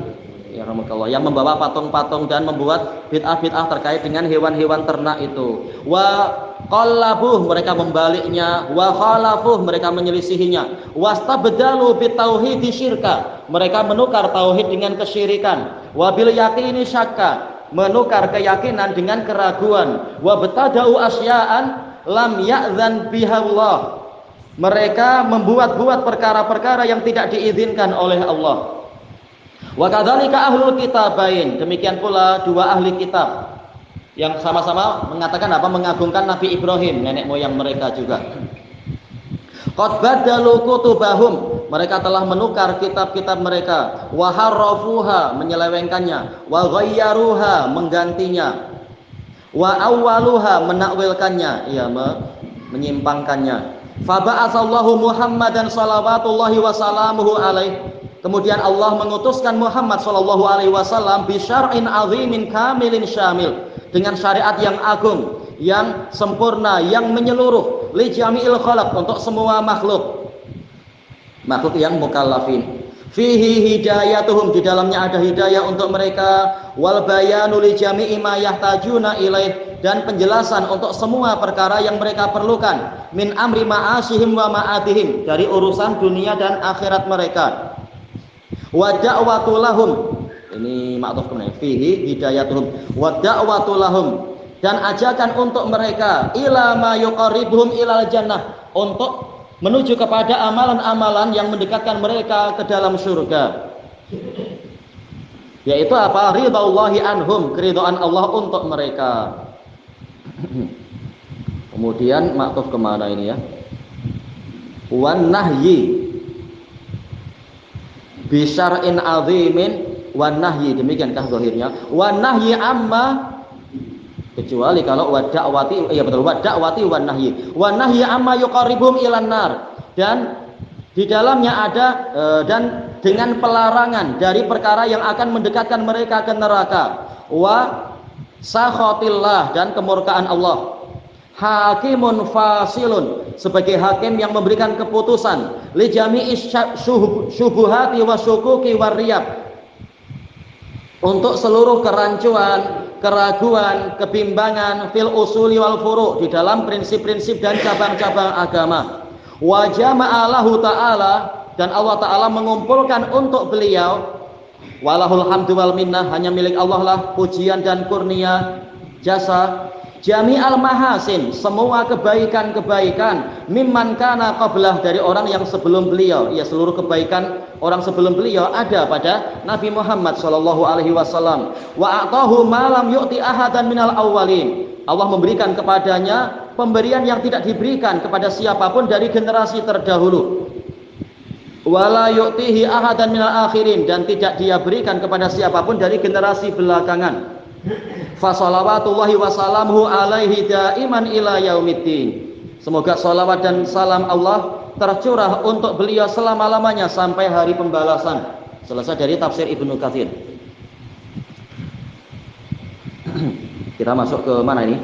ya rahmatullah, yang membawa patung-patung dan membuat bid'ah-bid'ah terkait dengan hewan-hewan ternak itu. Wa qallabuh, mereka membaliknya, wa khalafuh, mereka menyelisihinya, wastabdalu bitauhidi syirka, mereka menukar tauhid dengan kesyirikan, wa bil yaqini syakka, menukar keyakinan dengan keraguan, wa betadau asya'an lam ya'zan bihallah, mereka membuat-buat perkara-perkara yang tidak diizinkan oleh Allah. Wa kadzalika ahlul kitabain, demikian pula dua ahli kitab yang sama-sama mengatakan apa? Mengagungkan Nabi Ibrahim, nenek moyang mereka juga. Qad badalu kutubahum, mereka telah menukar kitab-kitab mereka, wa harrafuha, menyelewengkannya, wa ghayyaruha, menggantinya, wa awwaluha, menakwilkannya, ya, menyimpangkannya. Fa ba'atsallahu Muhammadan shalawatullahi wa salamuhu alaihi, kemudian Allah mengutuskan Muhammad sallallahu alaihi wasallam bi syar'in azimin kamilin syamil, dengan syariat yang agung, yang sempurna, yang menyeluruh, li jami'il khalaq, untuk semua makhluk yang mukallafin. Fihi hidayatuhum, di dalamnya ada hidayah untuk mereka, wal bayanu li jami'i ma yahtajuna ilaih, dan penjelasan untuk semua perkara yang mereka perlukan, min amri ma'asihim wa ma'adihim, dari urusan dunia dan akhirat mereka. Wa da'watu lahum, ini maktuf kemudian, fihi hidayatuhum wa da'watu lahum, dan ajakan untuk mereka, ila ma yuqarribuhum ilal jannah, untuk menuju kepada amalan-amalan yang mendekatkan mereka ke dalam surga, yaitu apa? Ridhallahi anhum, keridhaan Allah untuk mereka. Kemudian maktuf kemana ini ya? Wan nahyi bi syar'in azimin, wan nahyi, demikiankah zahirnya? Wan nahyi amma, kecuali kalau wada'wati, iya betul, wada'wati wan nahyi amma yuqarribum ilan nar, dan di dalamnya ada dan dengan pelarangan dari perkara yang akan mendekatkan mereka ke neraka, wa sakhatillah, dan kemurkaan Allah, hakimun fasilun, sebagai hakim yang memberikan keputusan, li jami'i syubuhati wa syukuki wa riyab, untuk seluruh kerancuan, keraguan, kebimbangan, fil usuli wal furu', di dalam prinsip-prinsip dan cabang-cabang agama. Wa jama'alahu ta'ala, dan Allah Ta'ala mengumpulkan untuk beliau, walahul hamdu wal minnah, hanya milik Allah lah pujian dan kurnia jasa, jami'al mahasin, semua kebaikan-kebaikan, mimman kana qablah, dari orang yang sebelum beliau, ya seluruh kebaikan orang sebelum beliau ada pada Nabi Muhammad sallallahu alaihi wasallam. Wa a'tahu ma lam yu'ti ahadan minal awwalin, Allah memberikan kepadanya pemberian yang tidak diberikan kepada siapapun dari generasi terdahulu. Wala yu'tihi ahadan minal akhirin, dan tidak dia berikan kepada siapapun dari generasi belakangan. Fa shalawatullahi wa salamuhu alaihi daiman ila yaumiddin, semoga salawat dan salam Allah tercurah untuk beliau selama-lamanya sampai hari pembalasan. Selesai dari tafsir Ibnu Katsir. Kita masuk ke mana ini?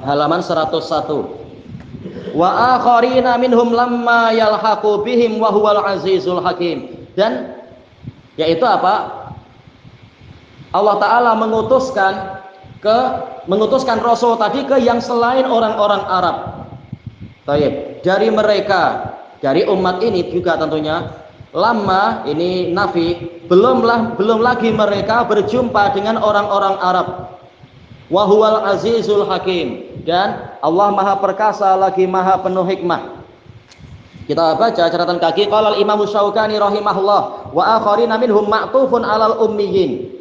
Halaman 101. Wa akharina minhum lamma yalhaqu bihim wa huwal azizul hakim, dan yaitu apa? Allah Ta'ala mengutuskan Rasul tadi ke yang selain orang-orang Arab. Baik, dari mereka, dari umat ini juga tentunya, lama ini nafi, belum lagi mereka berjumpa dengan orang-orang Arab. Wa huwal azizul hakim, dan Allah Maha Perkasa lagi Maha Penuh hikmah. Kita baca catatan kaki, qala al-Imam Syaukani rahimahullah, wa akharina minhum ma'tufun 'alal ummiyin,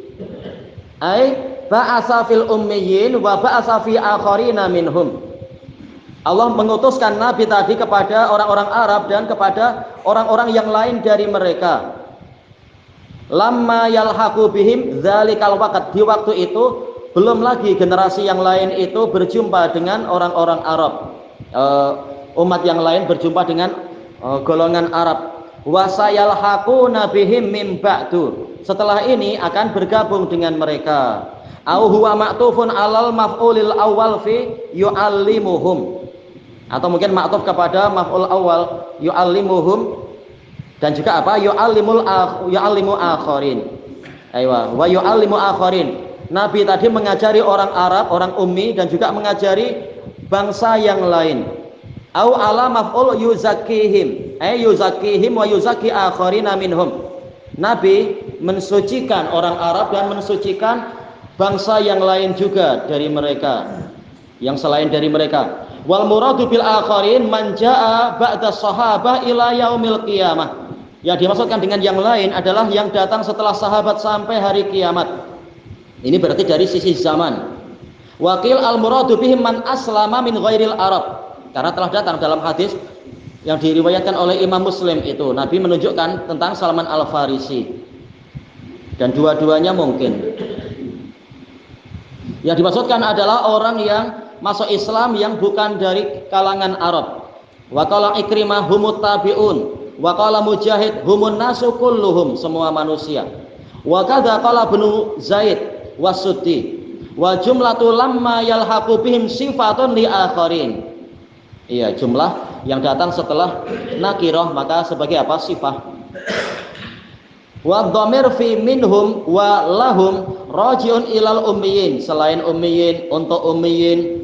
ai ba'asa fil ummiyin wa ba'asa fi akharina minhum. Allah mengutuskan Nabi tadi kepada orang-orang Arab dan kepada orang-orang yang lain dari mereka. Lamma yalhaqu bihim dzalikal waqt, di waktu itu belum lagi generasi yang lain itu berjumpa dengan orang-orang Arab, umat yang lain berjumpa dengan golongan Arab. Wa sayalhaquna bihim min ba'du, setelah ini akan bergabung dengan mereka. Au huwa ma'tufun 'alal maf'ulil awwal fi yu'allimuhum, atau mungkin ma'tuf kepada maf'ul awal yu'allimuhum, dan juga apa? Yu'allimu akharin. Aywa, wa yu'allimu akharin. Nabi tadi mengajari orang Arab, orang ummi, dan juga mengajari bangsa yang lain. Au ala maf'ul yuzakkihim, yuzakkihim wa yuzakki akharina minhum. Nabi mensucikan orang Arab dan mensucikan bangsa yang lain juga dari mereka, yang selain dari mereka. Wal muradu bil akharin man jaa ba'da sahabah ila yaumil qiyamah. Yang dimaksudkan dengan yang lain adalah yang datang setelah sahabat sampai hari kiamat. Ini berarti dari sisi zaman. Wakil al-muradu bihim man aslama min ghairil Arab, karena telah datang dalam hadis yang diriwayatkan oleh Imam Muslim itu, Nabi menunjukkan tentang Salman Al-Farisi, dan dua-duanya mungkin. Yang dimaksudkan adalah orang yang masuk Islam yang bukan dari kalangan Arab. Wa qala Ikrimah humut tabi'un, wa qala Mujahid humun nasu kulluhum, semua manusia. Wa kadza qala Ibnu Zaid wasuddi, wa jumlatu lamma yalhaqu bihim sifatun li akharin. Iya, jumlah yang datang setelah nakirah maka sebagai apa? Sifah. Wa dhamir fi minhum wa lahum rajiun ilal ummiyin, selain ummiyin untuk ummiyin.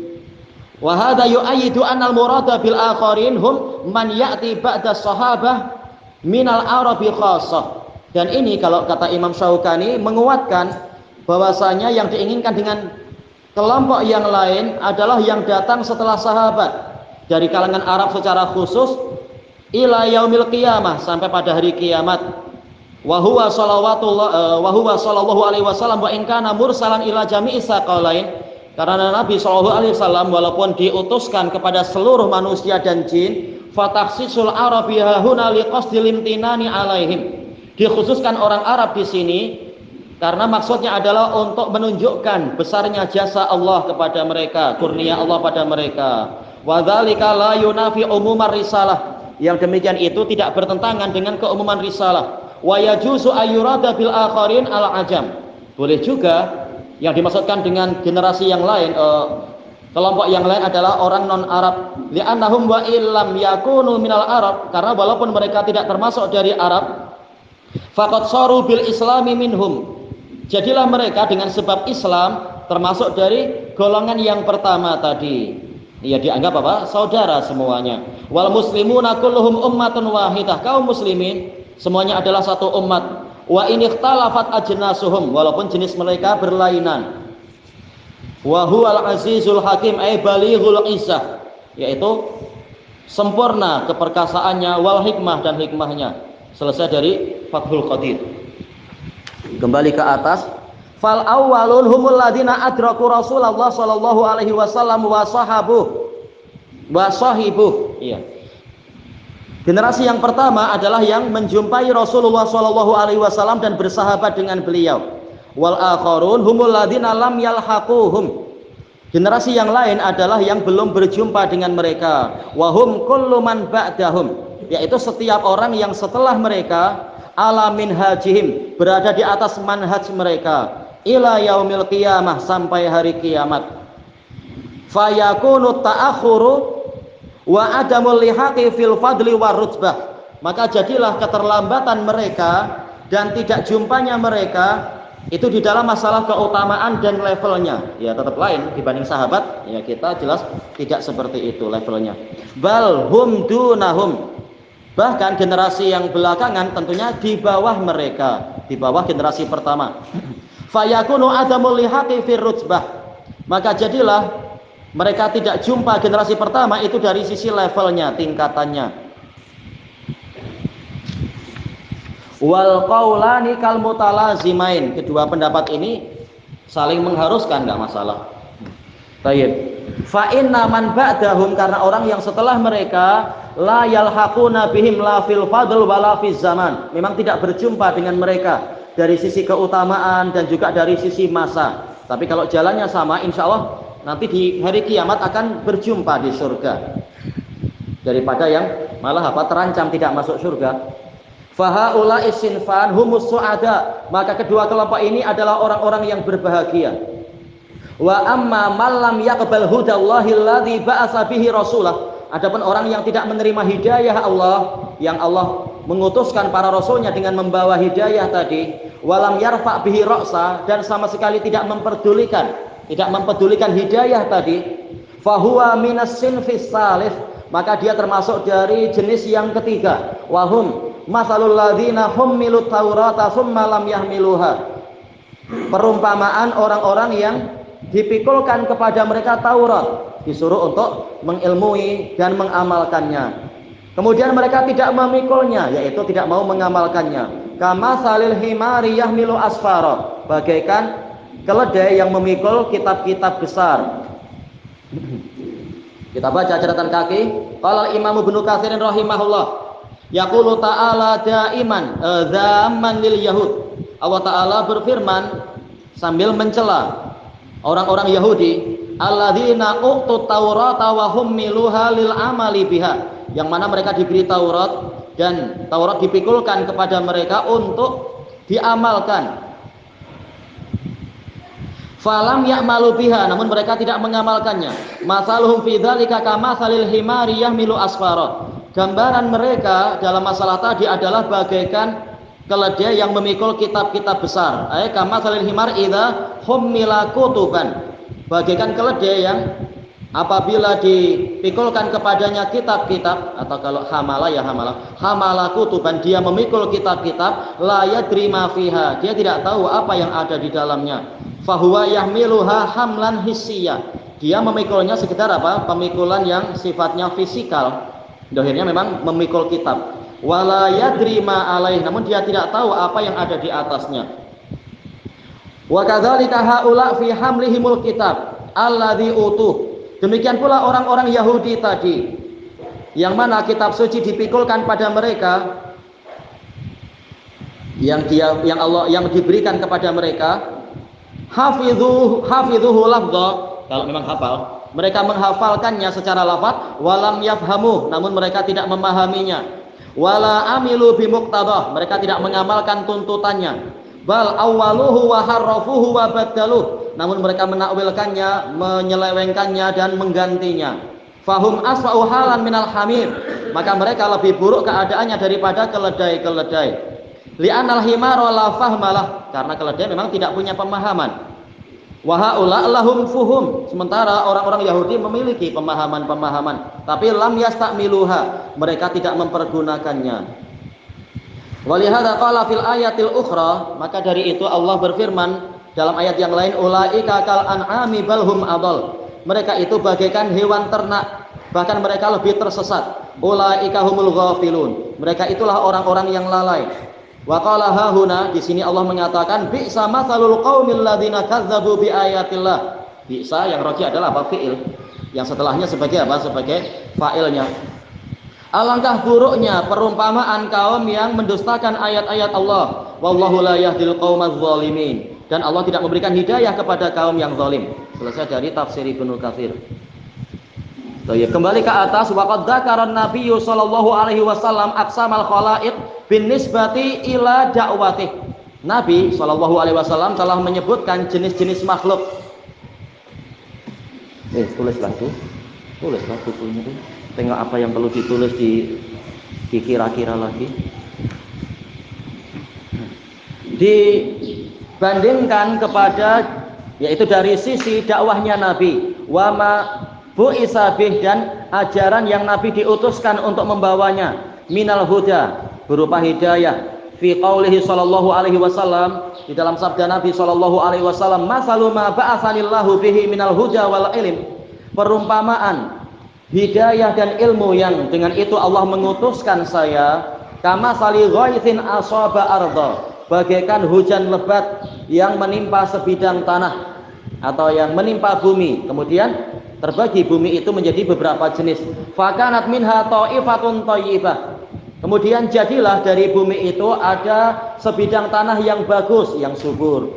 Wa hadha yu'ayyidu anna al-murada bil akharin hum man ya'ti ba'da sahabah minal arabi khassah. Dan ini kalau kata Imam Syaukani menguatkan bahwasanya yang diinginkan dengan kelompok yang lain adalah yang datang setelah sahabat dari kalangan Arab secara khusus ila yaumil qiyamah, sampai pada hari kiamat. Wa huwa sallallahu alaihi wasallam wa in kana mursalan ila jami'is saqalain, karena Nabi sallallahu alaihi wasallam walaupun diutuskan kepada seluruh manusia dan jin, fatakhsisul arabi hahuna liqasdil imtinani alaihim, dikhususkan orang Arab di sini karena maksudnya adalah untuk menunjukkan besarnya jasa Allah kepada mereka, kurnia Allah pada mereka. Wa dzalika la yunafi umumar risalah, yang demikian itu tidak bertentangan dengan keumuman risalah. Wa yajuzu ayyurada bil akharin al ajam, boleh juga yang dimaksudkan dengan generasi yang lain, kelompok yang lain adalah orang non Arab. Li'annahum wa illam yakunu minal Arab, karena walaupun mereka tidak termasuk dari Arab, faqad saru bil islami minhum, jadilah mereka dengan sebab Islam termasuk dari golongan yang pertama tadi. Ya dianggap apa? Saudara semuanya. Wal muslimuna kulluhum ummatun wahidah, kaum muslimin semuanya adalah satu umat. Wa in ikhtalafat ajnasuhum, walaupun jenis mereka berlainan. Wa huwal azizul hakim ay balighul izzah, yaitu sempurna keperkasaannya, wal hikmah dan hikmahnya. Selesai dari Fathul Qadir. Kembali ke atas. Fal awwalun humul ladina adraku Rasulullah sallallahu alaihi wasallam wa sahibuh. Iya. Generasi yang pertama adalah yang menjumpai Rasulullah sallallahu alaihi wasallam dan bersahabat dengan beliau. Wal akharun humul ladina lam yalhaquhum. Generasi yang lain adalah yang belum berjumpa dengan mereka. Wa hum kullu man ba'dahum, yaitu setiap orang yang setelah mereka ala minhajihim, berada di atas manhaj mereka, ila yaumil qiyamah, sampai hari kiamat. Fayakunu ta'akhuru wa adamul lihaqi fil fadli war rutbah, maka jadilah keterlambatan mereka dan tidak jumpanya mereka itu di dalam masalah keutamaan dan levelnya, ya tetap lain dibanding sahabat, ya kita jelas tidak seperti itu levelnya. Bal hum dunahum, bahkan generasi yang belakangan tentunya di bawah mereka, di bawah generasi pertama. Fayakunu adamul lihaqi fir rutbah, maka jadilah mereka tidak jumpa generasi pertama itu dari sisi levelnya, tingkatannya. Wal qaulani kal mutalazimain, kedua pendapat ini saling mengharuskan, enggak masalah. Baik. Fa inna man ba'dahum, karena orang yang setelah mereka la yalhaquna bihim la fil fadl wala fiz zaman, memang tidak berjumpa dengan mereka dari sisi keutamaan dan juga dari sisi masa. Tapi kalau jalannya sama, insya Allah nanti di hari kiamat akan berjumpa di surga, daripada yang malah terancam tidak masuk surga. Fahaula'i sinfan humus su'ada, maka kedua kelompok ini adalah orang-orang yang berbahagia. Wa amma man lam yaqbal hudallahi alladzi ba'atsa bihi rasulah, adapun orang yang tidak menerima hidayah Allah, yang Allah mengutuskan para rasulnya dengan membawa hidayah tadi, walam yarfa bihi ra'sa, dan sama sekali tidak mempedulikan hidayah tadi, fahuwa minas sinfis salif, maka dia termasuk dari jenis yang ketiga. Wahum masalul ladzina hummilut taurata tsumma lam yahmiluha, perumpamaan orang-orang yang dipikulkan kepada mereka Taurat, disuruh untuk mengilmui dan mengamalkannya, kemudian mereka tidak memikulnya, yaitu tidak mau mengamalkannya. Kama salil himari yahmilu asfara, bagaikan keledai yang memikul kitab-kitab besar. Kita baca catatan kaki. Qala Imam Ibnu Katsir rahimahullah, yaqulu ta'ala daiman dzamman lil yahud, Allah taala berfirman sambil mencela orang-orang Yahudi, alladzina u'tut taurata wa hummiluha lil amali biha, yang mana mereka diberi Taurat dan Taurat dipikulkan kepada mereka untuk diamalkan. Falam ya'malu biha, namun mereka tidak mengamalkannya. Masaluhum fi dzalika kamatsalil himari yahmilu asfara, gambaran mereka dalam masalah tadi adalah bagaikan keledai yang memikul kitab-kitab besar. Kama salil himar idza hummila kutuban. Bagaikan keledai yang apabila dipikulkan kepadanya kitab-kitab, atau kalau hamala kutuban, dia memikul kitab-kitab, la yadri ma fiha, dia tidak tahu apa yang ada di dalamnya. Fahuwa yahmiluha hamlan hissiyah, dia memikulnya sekedar apa? Pemikulan yang sifatnya fisikal. Dohirnya memang memikul kitab. Wala yadri ma alaih, namun dia tidak tahu apa yang ada di atasnya. Wa kadzalika haula fi hamlihimul kitab alladzi utuh. Demikian pula orang-orang Yahudi tadi, yang mana kitab suci dipikulkan pada mereka, yang diberikan kepada mereka, hafidhuhu lafdha, kalau memang hafal, mereka menghafalkannya secara lafaz, walam yafhamu, namun mereka tidak memahaminya, wala amilu bimuqtadah, mereka tidak mengamalkan tuntutannya, bal awwaluhu wa harrafuhu wa badaluh, namun mereka menakwilkannya, menyelewengkannya dan menggantinya. Fahum asfa'u halan minal hamir, maka mereka lebih buruk keadaannya daripada keledai-keledai. Li'anal himara la fahmalah, karena keledai memang tidak punya pemahaman. Wa haula lahum fuhum, sementara orang-orang Yahudi memiliki pemahaman-pemahaman, tapi lam yastamiluha, mereka tidak mempergunakannya. Walihada qala fil ayatil ukhra, maka dari itu Allah berfirman dalam ayat yang lain, ulaika kal an'ami balhum adall, mereka itu bagaikan hewan ternak, bahkan mereka lebih tersesat. Ulaika humul ghafilun, mereka itulah orang-orang yang lalai. Wa qala hahuna, di sini Allah mengatakan bi'sa matsalul qaumil ladzina kazzabu bi ayatillah. Bi'sa yang roji adalah apa? Fi'il. Yang setelahnya sebagai apa? Sebagai fa'ilnya. Alangkah buruknya perumpamaan kaum yang mendustakan ayat-ayat Allah. Wallahu la yahdil qaumaz zalimin. Dan Allah tidak memberikan hidayah kepada kaum yang zalim. Selesai dari tafsir Ibnu Katsir. Kembali ke atas, waqad dzakara an-nabiy sallallahu alaihi wasallam aqsamal khalaiq bin nisbati ila da'watih. Nabi sallallahu alaihi wasallam telah menyebutkan jenis-jenis makhluk. Tulislah bukunya tuh. Tengok apa yang perlu ditulis dikira-kira lagi. Dibandingkan kepada, yaitu dari sisi dakwahnya Nabi, wa ma bu'isa bih, dan ajaran yang Nabi diutuskan untuk membawanya, minal huda, berupa hidayah, fi qaulihi sallallahu alaihi wasallam, di dalam sabda Nabi sallallahu alaihi wasallam, masalu ma ba'atsanillahu bihi minal huda wal ilm, perumpamaan hidayah dan ilmu yang dengan itu Allah mengutuskan saya, kama sali ghaithin asaba arda, bagaikan hujan lebat yang menimpa sebidang tanah atau yang menimpa bumi, kemudian terbagi bumi itu menjadi beberapa jenis. Fakanat minha ta'ifatun thayyibah, kemudian jadilah dari bumi itu ada sebidang tanah yang bagus, yang subur.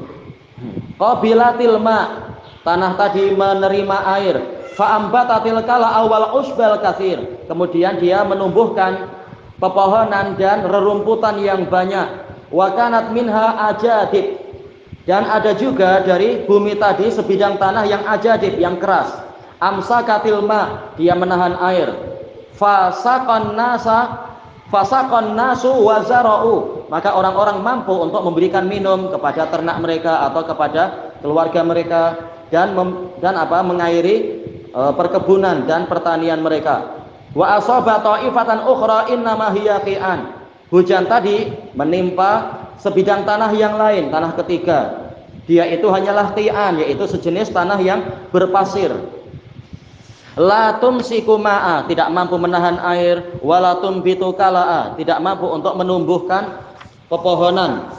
Qabilatil ma, tanah tadi menerima air. Fa'ambatatil kala awal usbal katsir, kemudian dia menumbuhkan pepohonan dan rerumputan yang banyak. Wa kanat minha ajadib, dan ada juga dari bumi tadi sebidang tanah yang ajadib, yang keras. Amsakatil ma, dia menahan air. Fasaqan nasu wa zara'u, maka orang-orang mampu untuk memberikan minum kepada ternak mereka atau kepada keluarga mereka, dan mengairi perkebunan dan pertanian mereka. Wa asaba ta'ifatan ukhra innama hiya qi'an, hujan tadi menimpa sebidang tanah yang lain, tanah ketiga. Dia itu hanyalah qi'an, yaitu sejenis tanah yang berpasir. La tumsiku ma'a, tidak mampu menahan air. Wala tumbitu kala'a, tidak mampu untuk menumbuhkan pepohonan.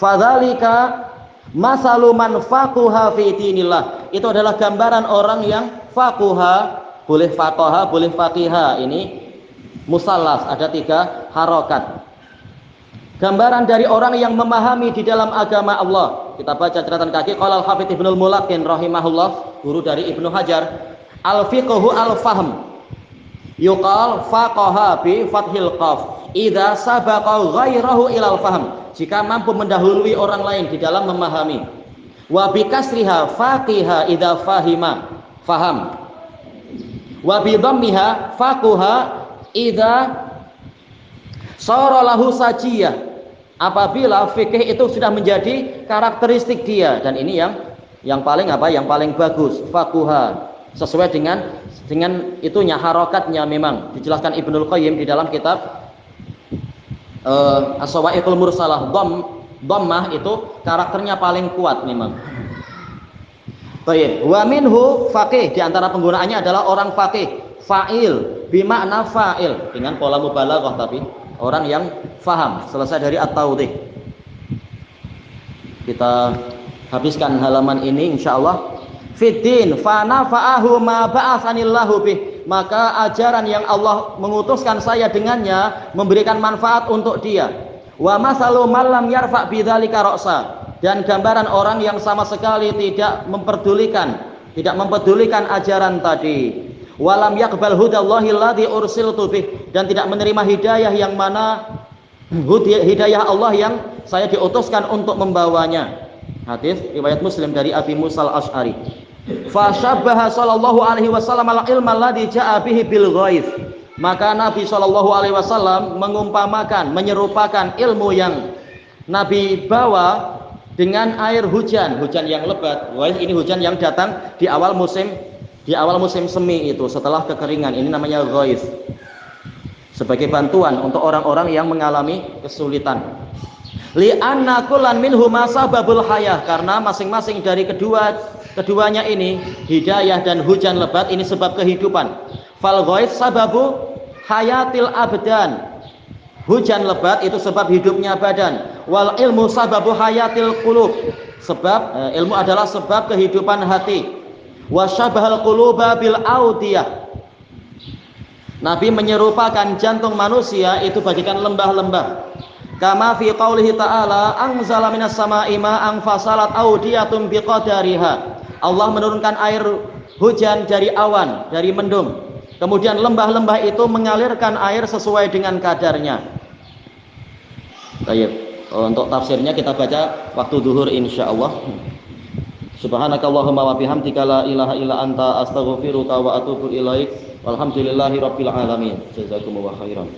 Fadzalika masalu man faquha fi dinillah, itu adalah gambaran orang yang faquha, boleh faqaha, boleh faqiha. Ini musallas, ada 3 harokat. Gambaran dari orang yang memahami di dalam agama Allah. Kita baca catatan kaki. Qala al-Hafidz Ibnul Mulaqqin rahimahullah, guru dari Ibnu Hajar, al-fiqhu al-fahm, yuqal faqaha bi fathil qaf idza sabaqa ghairahu ilal fahm, jika mampu mendahului orang lain di dalam memahami. Wa bi kasriha faqiha idza fahima, faham. Wa bi dhammiha faquha idza sara lahu sajiyah, Apabila fikih itu sudah menjadi karakteristik dia, dan ini yang paling apa? Yang paling bagus, fakuha, sesuai dengan itunya harokatnya. Memang dijelaskan Ibnul Qayyim di dalam kitab As-Sawa'iqul Mursalah, dhammah itu karakternya paling kuat memang. Baik, wa minhu faqih, di antara penggunaannya adalah orang faqih, fa'il bimakna fa'il dengan pola mubalaghah, tapi orang yang faham. Selesai dari at-tawdih. Kita habiskan halaman ini insyaallah. Fiddin fa nafa'ahu ma ba'atsanillahu bih, maka ajaran yang Allah mengutuskan saya dengannya memberikan manfaat untuk dia. Wa masalu man lam yarfa' bidzalika ra'sa, dan gambaran orang yang sama sekali tidak memperdulikan ajaran tadi. Walam yaqbal hudallahi alladzi ursiltu bih, dan tidak menerima hidayah yang mana hidayah Allah yang saya diutuskan untuk membawanya. Hadis riwayat Muslim dari Abi Musa al-Asy'ari. Fa syabbaha sallallahu alaihi wasallam al-ilma alladzi ja'a bihi bil ghaith, maka Nabi sallallahu alaihi wasallam mengumpamakan, menyerupakan ilmu yang Nabi bawa dengan air hujan yang lebat. Wah, ini hujan yang datang di awal musim semi itu, setelah kekeringan. Ini namanya ghaith, sebagai bantuan untuk orang-orang yang mengalami kesulitan. Li'anna kullan minhuma sababul hayah, karena masing-masing dari keduanya ini, hidayah dan hujan lebat, ini sebab kehidupan. Fal ghaith sababu hayatil abdan, hujan lebat itu sebab hidupnya badan. Wal ilmu sababu hayatil qulub, sebab ilmu adalah sebab kehidupan hati. Wasyabahal quluba bil audiyah, Nabi menyerupakan jantung manusia itu bagikan lembah-lembah. Kama fi qaulihi ta'ala anzala minas sama'i ma'an fasalat audiyatun biqadariha, Allah menurunkan air hujan dari awan, dari mendung, kemudian lembah-lembah itu mengalirkan air sesuai dengan kadarnya. Baik, untuk tafsirnya kita baca waktu zuhur insyaallah. Subhanakallahumma wa bihamdika la ilaha illa anta astaghfiruka wa atubu ilaik. Walhamdulillahi rabbil alamin. Jazakumullahu khairan.